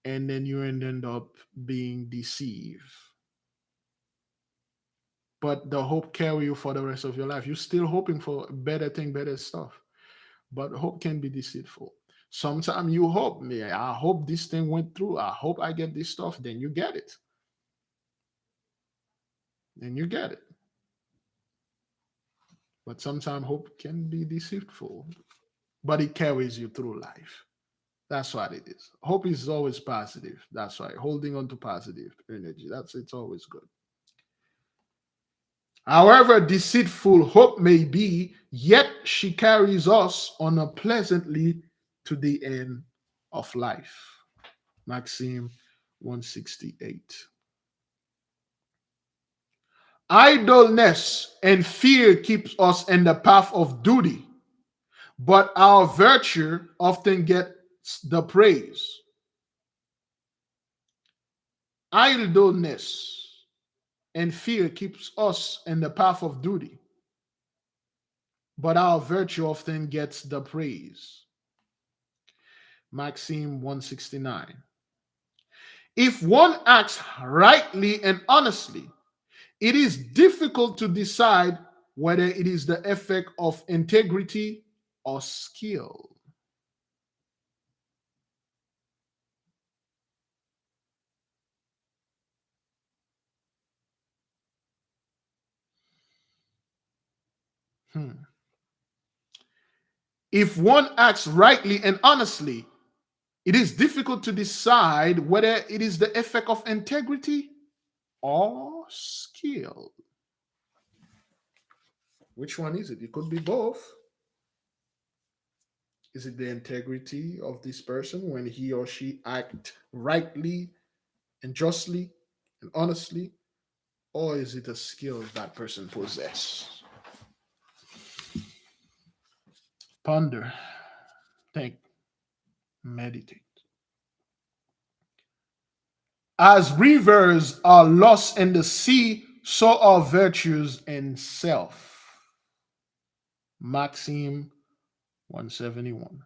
And then you end up being deceived. But the hope carry you for the rest of your life. You're still hoping for better thing, better stuff. But hope can be deceitful. Sometimes you hope, man, I hope this thing went through. I hope I get this stuff. Then you get it. Then you get it. But sometimes hope can be deceitful. But it carries you through life. That's what it is. Hope is always positive. That's right. Holding on to positive energy. That's it's always good. However deceitful hope may be, yet she carries us on a pleasantly to the end of life. Maxim 168. Idleness and fear keeps us in the path of duty, but our virtue often gets the praise. Idleness and fear keeps us in the path of duty, but our virtue often gets the praise. Maxim 169. If one acts rightly and honestly, it is difficult to decide whether it is the effect of integrity or skill. Hmm. If one acts rightly and honestly, it is difficult to decide whether it is the effect of integrity or skill. Which one is it? It could be both. Is it the integrity of this person when he or she act rightly and justly and honestly, or is it a skill that person possess? Ponder, think, meditate. As rivers are lost in the sea, so are virtues in self. Maxim 171.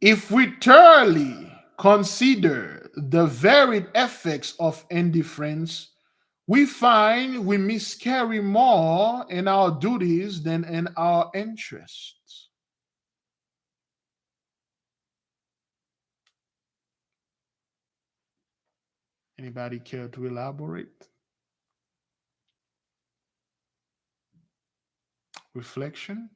If we thoroughly consider the varied effects of indifference, we find we miscarry more in our duties than in our interests. Anybody care to elaborate? Reflection.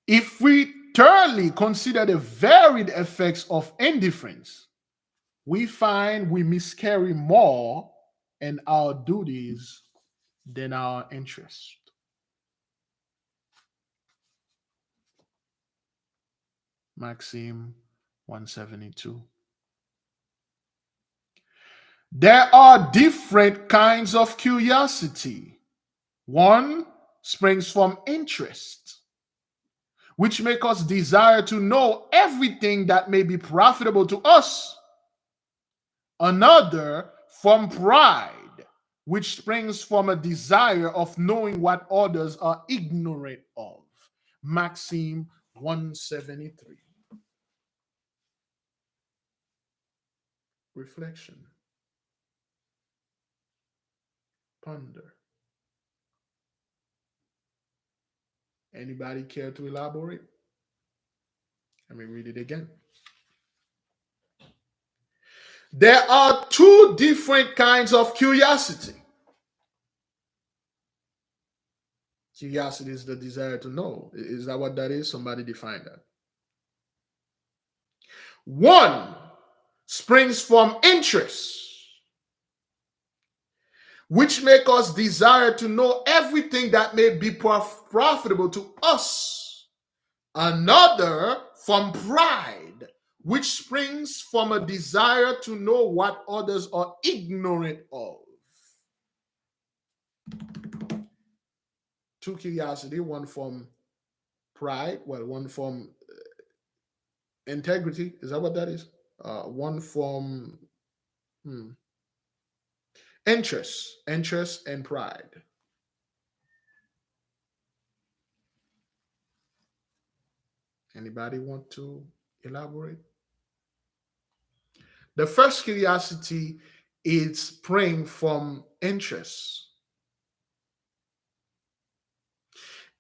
If we thoroughly consider the varied effects of indifference, we find we miscarry more in our duties than our interests. Maxim 172. There are different kinds of curiosity. One springs from interest, which make us desire to know everything that may be profitable to us. Another from pride, which springs from a desire of knowing what others are ignorant of. Maxim 173. Reflection. Ponder. Anybody care to elaborate? Let me read it again. There are two different kinds of curiosity. Curiosity is the desire to know. Is that what that is? Somebody define that. One springs from interest, which make us desire to know everything that may be profitable to us. Another from pride, which springs from a desire to know what others are ignorant of. Two curiosity, one from pride, well, one from integrity. Is that what that is? One from interest and pride. Anybody want to elaborate? The first curiosity is praying from interest.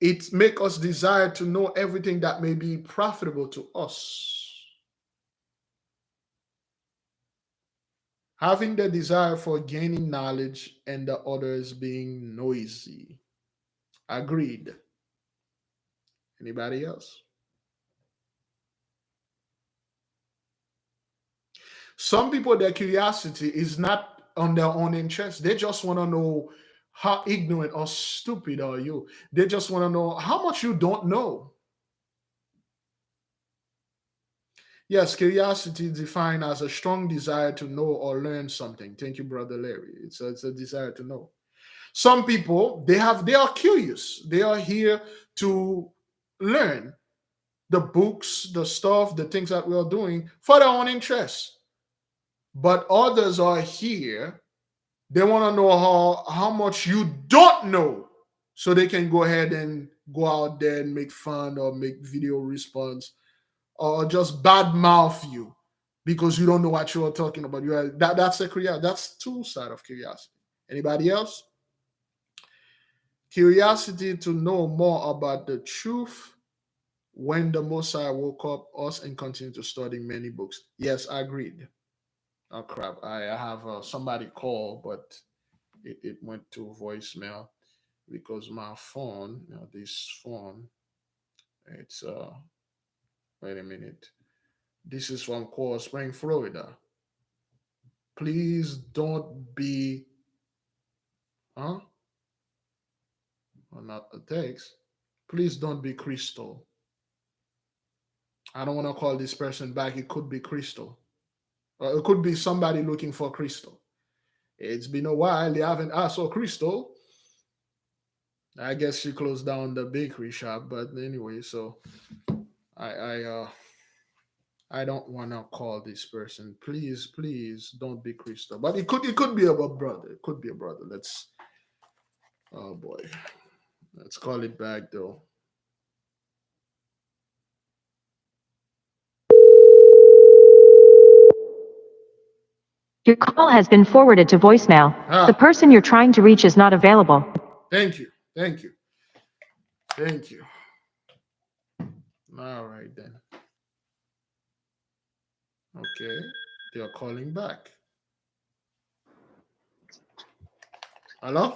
It makes us desire to know everything that may be profitable to us. Having the desire for gaining knowledge and the others being noisy. Agreed. Anybody else? Some people, their curiosity is not on their own interest. They just want to know how ignorant or stupid are you. They just want to know how much you don't know. Yes, curiosity is defined as a strong desire to know or learn something. Thank you, Brother Larry. It's a desire to know. Some people they are curious. They are here to learn the books, the stuff, the things that we are doing for their own interests. But others are here. They want to know how much you don't know, so they can go ahead and go out there and make fun or make video response or just badmouth you because you don't know what you are talking about. You are that's a curiosity. That's two side of curiosity. Anybody else? Curiosity to know more about the truth when the Messiah woke up us and continued to study many books. Yes, I agreed. Oh crap! I have somebody call, but it went to voicemail because my phone, this phone, it's wait a minute. This is from Coral Spring, Florida. Please don't be, huh? Well, not the text. Please don't be Crystal. I don't want to call this person back. It could be Crystal. Or it could be somebody looking for Crystal. It's been a while. They haven't asked for Crystal. I guess she closed down the bakery shop. But anyway, so I I uh I don't want to call this person. Please, please don't be Crystal. But it could be a brother. It could be a brother. Let's oh boy. Let's call it back though. Your call has been forwarded to voicemail. The Ah, person you're trying to reach is not available. thank you. Thank you. Thank you. All right then. Okay. They are calling back. Hello?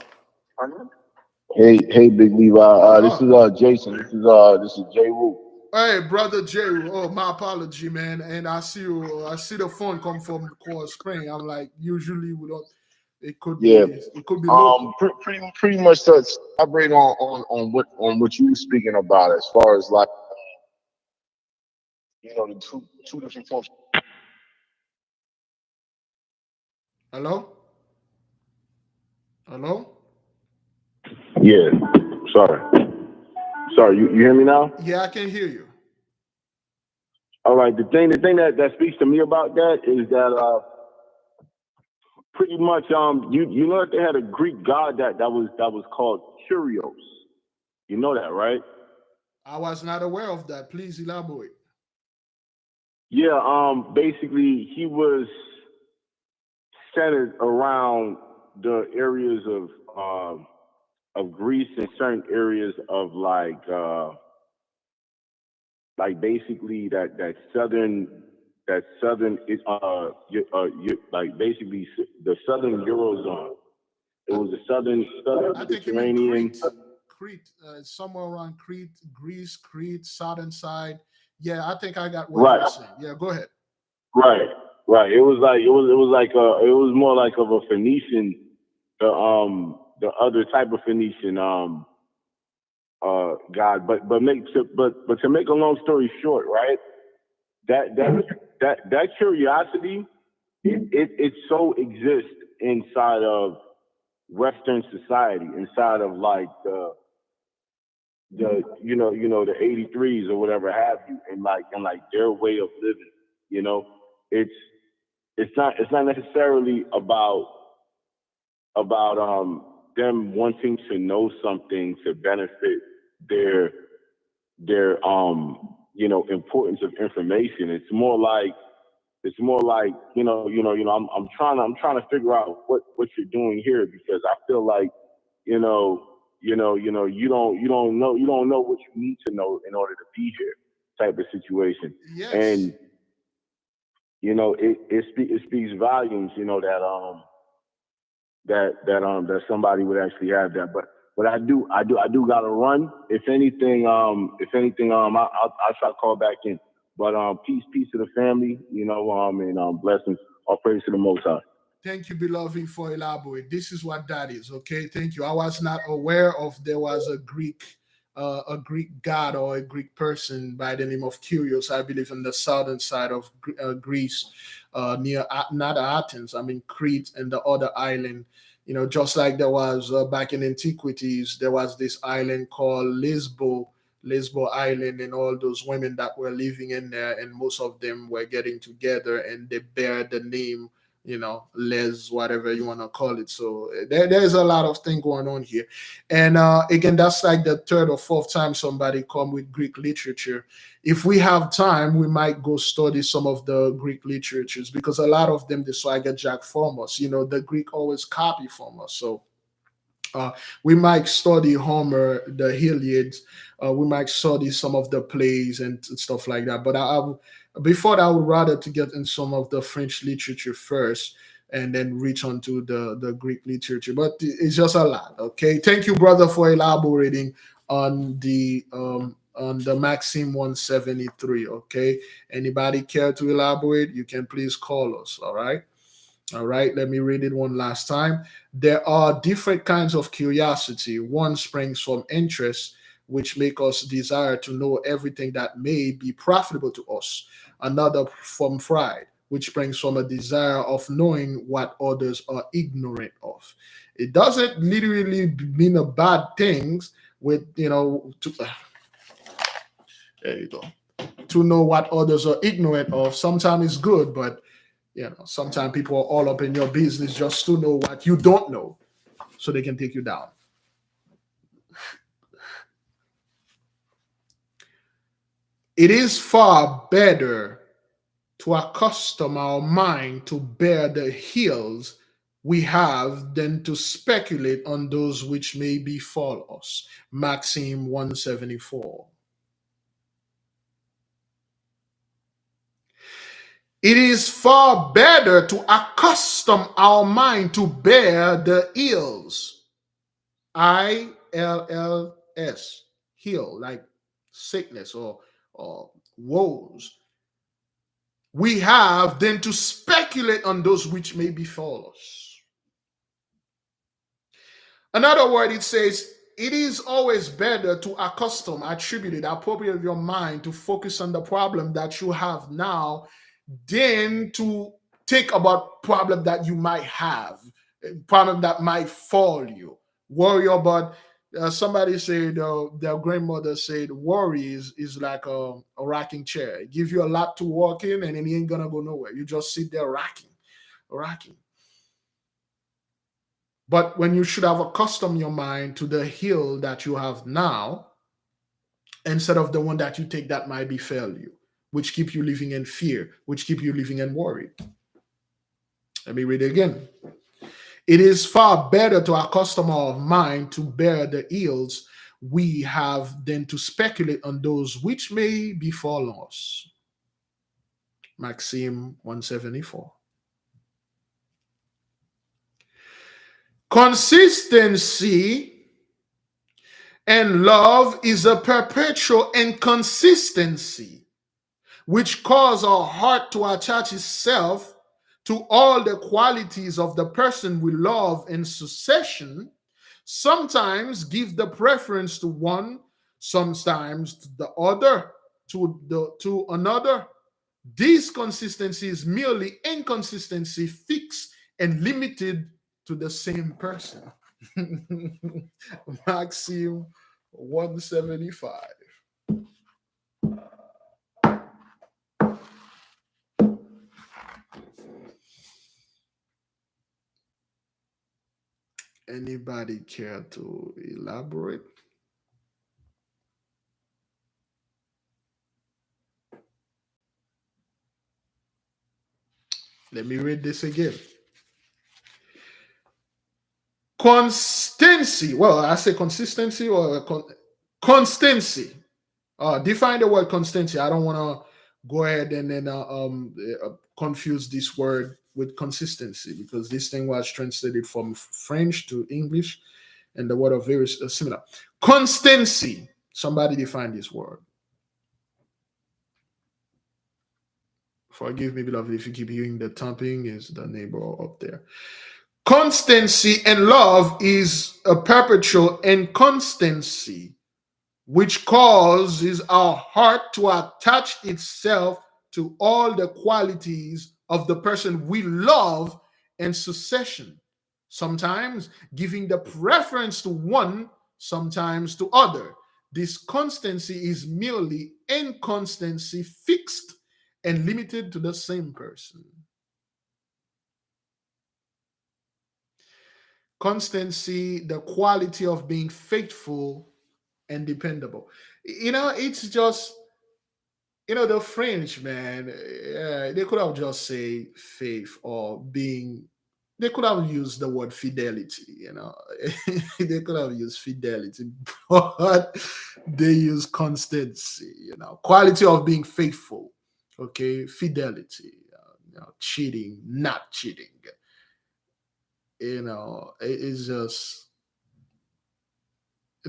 Hey, Big Levi. This Oh, is Jason. This is Jay Woo. hey, brother Jay. Oh, my apology, man. And I see you. I see the phone come from Coral Spring. I'm like, usually we don't. It could Yeah. be. It could be local. Pretty much to elaborate on what you were speaking about as far as like the two different forms. Hello. Hello. Yeah. Sorry. Sorry. You hear me now? Yeah, I can hear you. All right. The thing that speaks to me about that is that pretty much you know that they had a Greek god that was called Curios. You know that, right? I was not aware of that. Please elaborate. Yeah. Basically, he was centered around the areas of Greece and certain areas of like basically that southern like basically the southern Eurozone. It I, was the southern I think you mean Crete. Mediterranean. Crete, somewhere around Crete, Greece, Crete, southern side. Yeah, I think I got what you Right, were saying. Yeah, go ahead. right, right. It was more like of a Phoenician, the other type of Phoenician god. But to make a long story short, right? That that that curiosity, it so exists inside of Western society, inside of like the 83s or whatever have you, and like their way of living. You know, it's it's not necessarily about them wanting to know something to benefit their their um importance of information. It's more like I'm trying to figure out what you're doing here, because I feel like you don't know what you need to know in order to be here, type of situation. Yes. And it speaks volumes, that somebody would actually have that. But I do gotta run. If anything, I'll try to call back in. But peace to the family, and blessings. All praise to the Most High. Thank you, beloved, for elaborate. This is what that is. Okay, thank you. I was not aware of there was a Greek god or a Greek person by the name of Curios. I believe in the southern side of Greece, near not Athens. I mean Crete and the other island. Just like there was back in antiquities, there was this island called Lesbo Island, and all those women that were living in there, and most of them were getting together, and they bear the name, les, whatever you want to call it. So there's a lot of thing going on here. And again, that's like the third or fourth time somebody come with Greek literature. If we have time, we might go study some of the Greek literatures, because a lot of them, the swagger jack from us. The Greek always copy from us. So uh, we might study Homer, the Iliad. We might study some of the plays and stuff like that. But before that, I would rather to get in some of the French literature first, and then reach onto the Greek literature. But it's just a lot. Okay, thank you, brother, for elaborating on the Maxim 173. Okay, anybody care to elaborate? You can please call us. All right. All right, let me read it one last time. There are different kinds of curiosity. One springs from interest, which make us desire to know everything that may be profitable to us. Another from pride, which springs from a desire of knowing what others are ignorant of. It doesn't literally mean a bad things with, there you go, to know what others are ignorant of. Sometimes it's good, but sometimes people are all up in your business just to know what you don't know, so they can take you down. It is far better to accustom our mind to bear the hills we have than to speculate on those which may befall us. Maxim 174. It is far better to accustom our mind to bear the ills. ILLS, heal, like sickness or woes we have, than to speculate on those which may befall us. Another word, it says, it is always better to accustom, attribute it, appropriate your mind to focus on the problem that you have now than to think about problem that you might have, problem that might fall you. Worry about, somebody said, their grandmother said, worry is like a rocking chair. It gives you a lot to walk in, and then you ain't gonna go nowhere. You just sit there rocking. But when you should have accustomed your mind to the hill that you have now, instead of the one that you take that might befell you, which keep you living in fear, which keep you living in worry. Let me read it again. It is far better to accustom our mind to bear the ills we have than to speculate on those which may befall us. Maxim 174. Consistency and love is a perpetual inconsistency which cause our heart to attach itself to all the qualities of the person we love in succession, sometimes give the preference to one, sometimes to the other, to another. This consistency is merely inconsistency fixed and limited to the same person. Maxim 175. Anybody care to elaborate? Let me read this again. Constancy. Well, I say consistency or constancy. Define the word constancy. I don't want to go ahead and then confuse this word with consistency, because this thing was translated from French to English, and the word are very similar. Constancy. Somebody define this word. Forgive me, beloved, if you keep hearing the thumping. Is the neighbor up there? Constancy and love is a perpetual inconstancy which causes our heart to attach itself to all the qualities of the person we love in succession, sometimes giving the preference to one, sometimes to other. This constancy is merely inconstancy fixed and limited to the same person. Constancy, the quality of being faithful and dependable. It's just, the French, man, they could have just say faith or being, they could have used the word fidelity, they could have used fidelity, but they use constancy, quality of being faithful, okay, fidelity, cheating, not cheating, it's just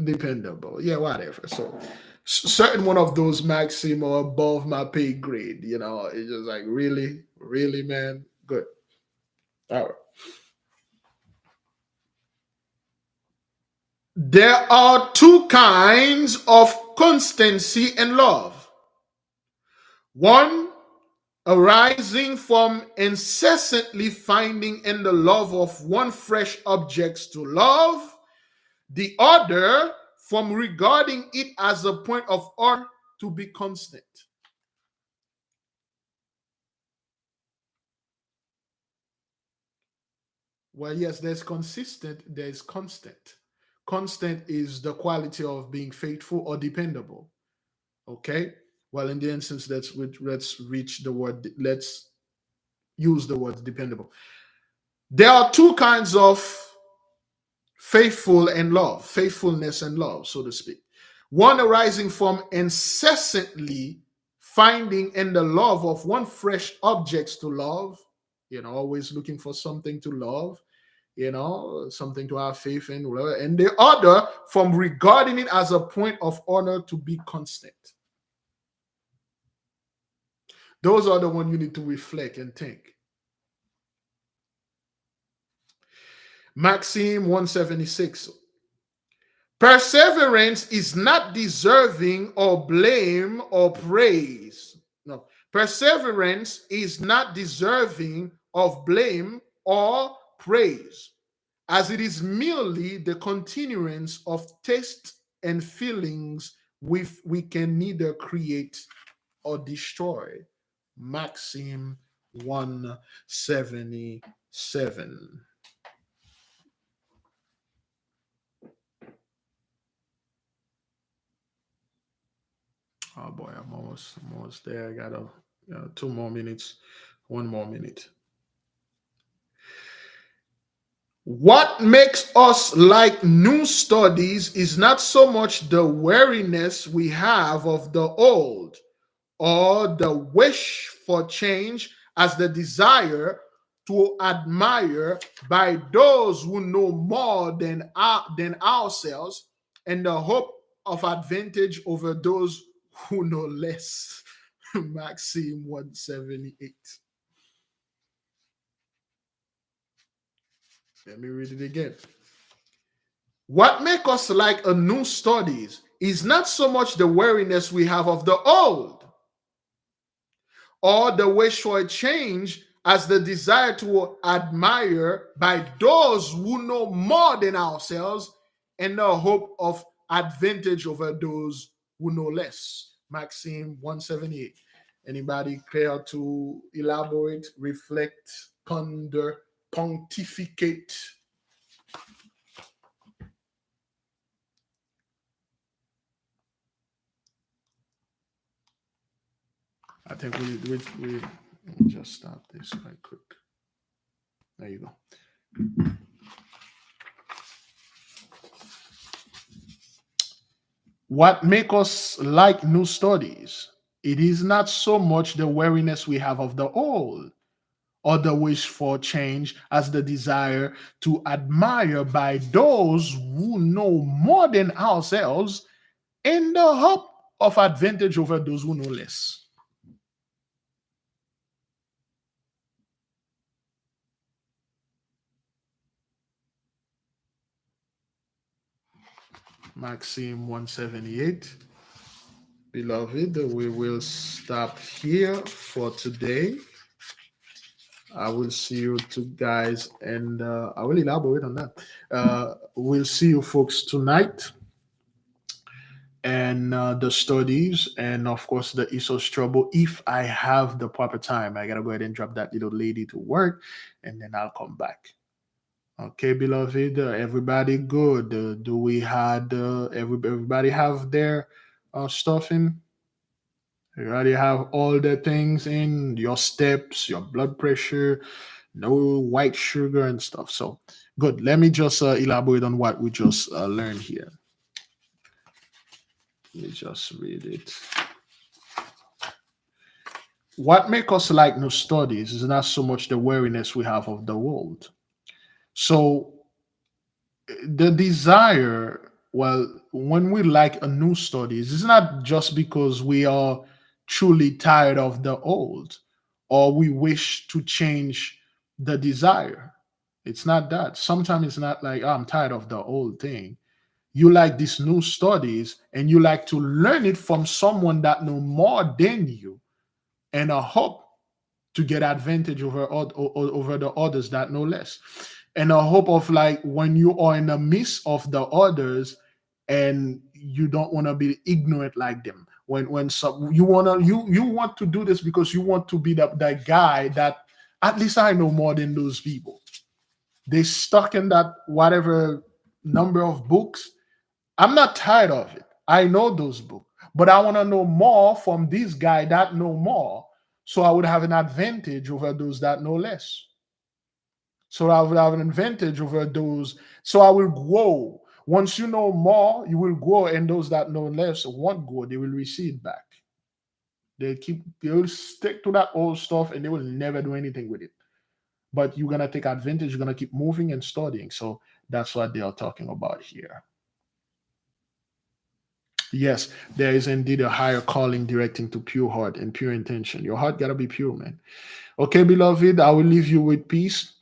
dependable. Yeah, whatever. So certain one of those maxim or above my pay grade, it's just like, really, really, man. Good. All right. There are two kinds of constancy and love. One arising from incessantly finding in the love of one fresh objects to love, the other from regarding it as a point of honor to be constant. Well, yes, there's consistent, there's constant. Constant is the quality of being faithful or dependable. Okay? Well, in the instance, let's reach the word, let's use the word dependable. There are two kinds of faithfulness and love, so to speak. One arising from incessantly finding in the love of one fresh objects to love, always looking for something to love, something to have faith in, whatever. And the other from regarding it as a point of honor to be constant. Those are the ones you need to reflect and think. Maxim 176. Perseverance is not deserving or blame or praise. No. Perseverance is not deserving of blame or praise, as it is merely the continuance of taste and feelings we can neither create or destroy. Maxim 177. Oh boy, I'm almost there. I got 2 more minutes, 1 more minute. What makes us like new studies is not so much the weariness we have of the old or the wish for change as the desire to admire by those who know more than ourselves and the hope of advantage over those who know less. Maxim 178. Let me read it again. What makes us like a new studies is not so much the weariness we have of the old or the wish for a change as the desire to admire by those who know more than ourselves and the hope of advantage over those who know less. Maxim 178. Anybody care to elaborate, reflect, ponder, pontificate? I think we Let me just stop this right quick. There you go. What make us like new studies? It is not so much the wariness we have of the old or the wish for change as the desire to admire by those who know more than ourselves in the hope of advantage over those who know less. Maxim 178. Beloved, we will stop here for today. I will see you two guys, and I will elaborate on that. We'll see you folks tonight, and the studies, and of course the ESOS trouble. If I have the proper time, I gotta go ahead and drop that little lady to work, and then I'll come back. Okay, beloved, everybody good? Do we had everybody have their stuff in? You already have all the things in your steps, your blood pressure, no white sugar and stuff. So good. Let me just elaborate on what we just learned here. Let me just read it. What makes us like new studies is not so much the wariness we have of the world. So the desire, well, when we like a new studies, it's not just because we are truly tired of the old or we wish to change the desire. It's not that. Sometimes it's not like, oh, I'm tired of the old thing. You like these new studies and you like to learn it from someone that know more than you and a hope to get advantage over the others that know less, and a hope of like when you are in the midst of the others and you don't want to be ignorant like them. When some you want to do this because you want to be that guy that at least I know more than those people. They stuck in that whatever number of books. I'm not tired of it. I know those books, but I want to know more from this guy that know more. So I would have an advantage over those that know less. So I will have an advantage over those. So I will grow. Once you know more, you will grow, and those that know less won't grow. They will recede back. They will stick to that old stuff, and they will never do anything with it. But you're gonna take advantage. You're gonna keep moving and studying. So that's what they are talking about here. Yes, there is indeed a higher calling directing to pure heart and pure intention. Your heart gotta be pure, man. Okay, beloved, I will leave you with peace.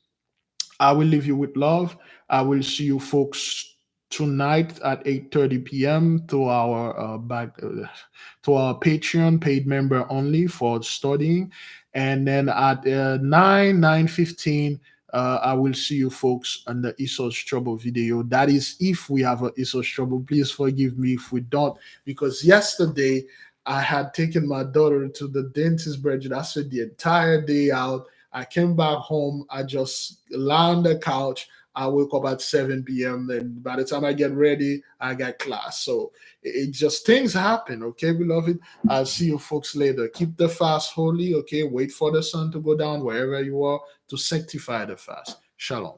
I will leave you with love. I will see you folks tonight at 8:30 p.m. to our to our Patreon paid member only for studying, and then at 9:15. I will see you folks on the ESOS Trouble video. That is if we have a ESOS Trouble. Please forgive me if we don't, because yesterday I had taken my daughter to the dentist, Bridget. I spent the entire day out. I came back home. I just lay on the couch. I woke up at 7 p.m. And by the time I get ready, I got class. So it just things happen. Okay, beloved. I'll see you folks later. Keep the fast holy. Okay, wait for the sun to go down wherever you are to sanctify the fast. Shalom.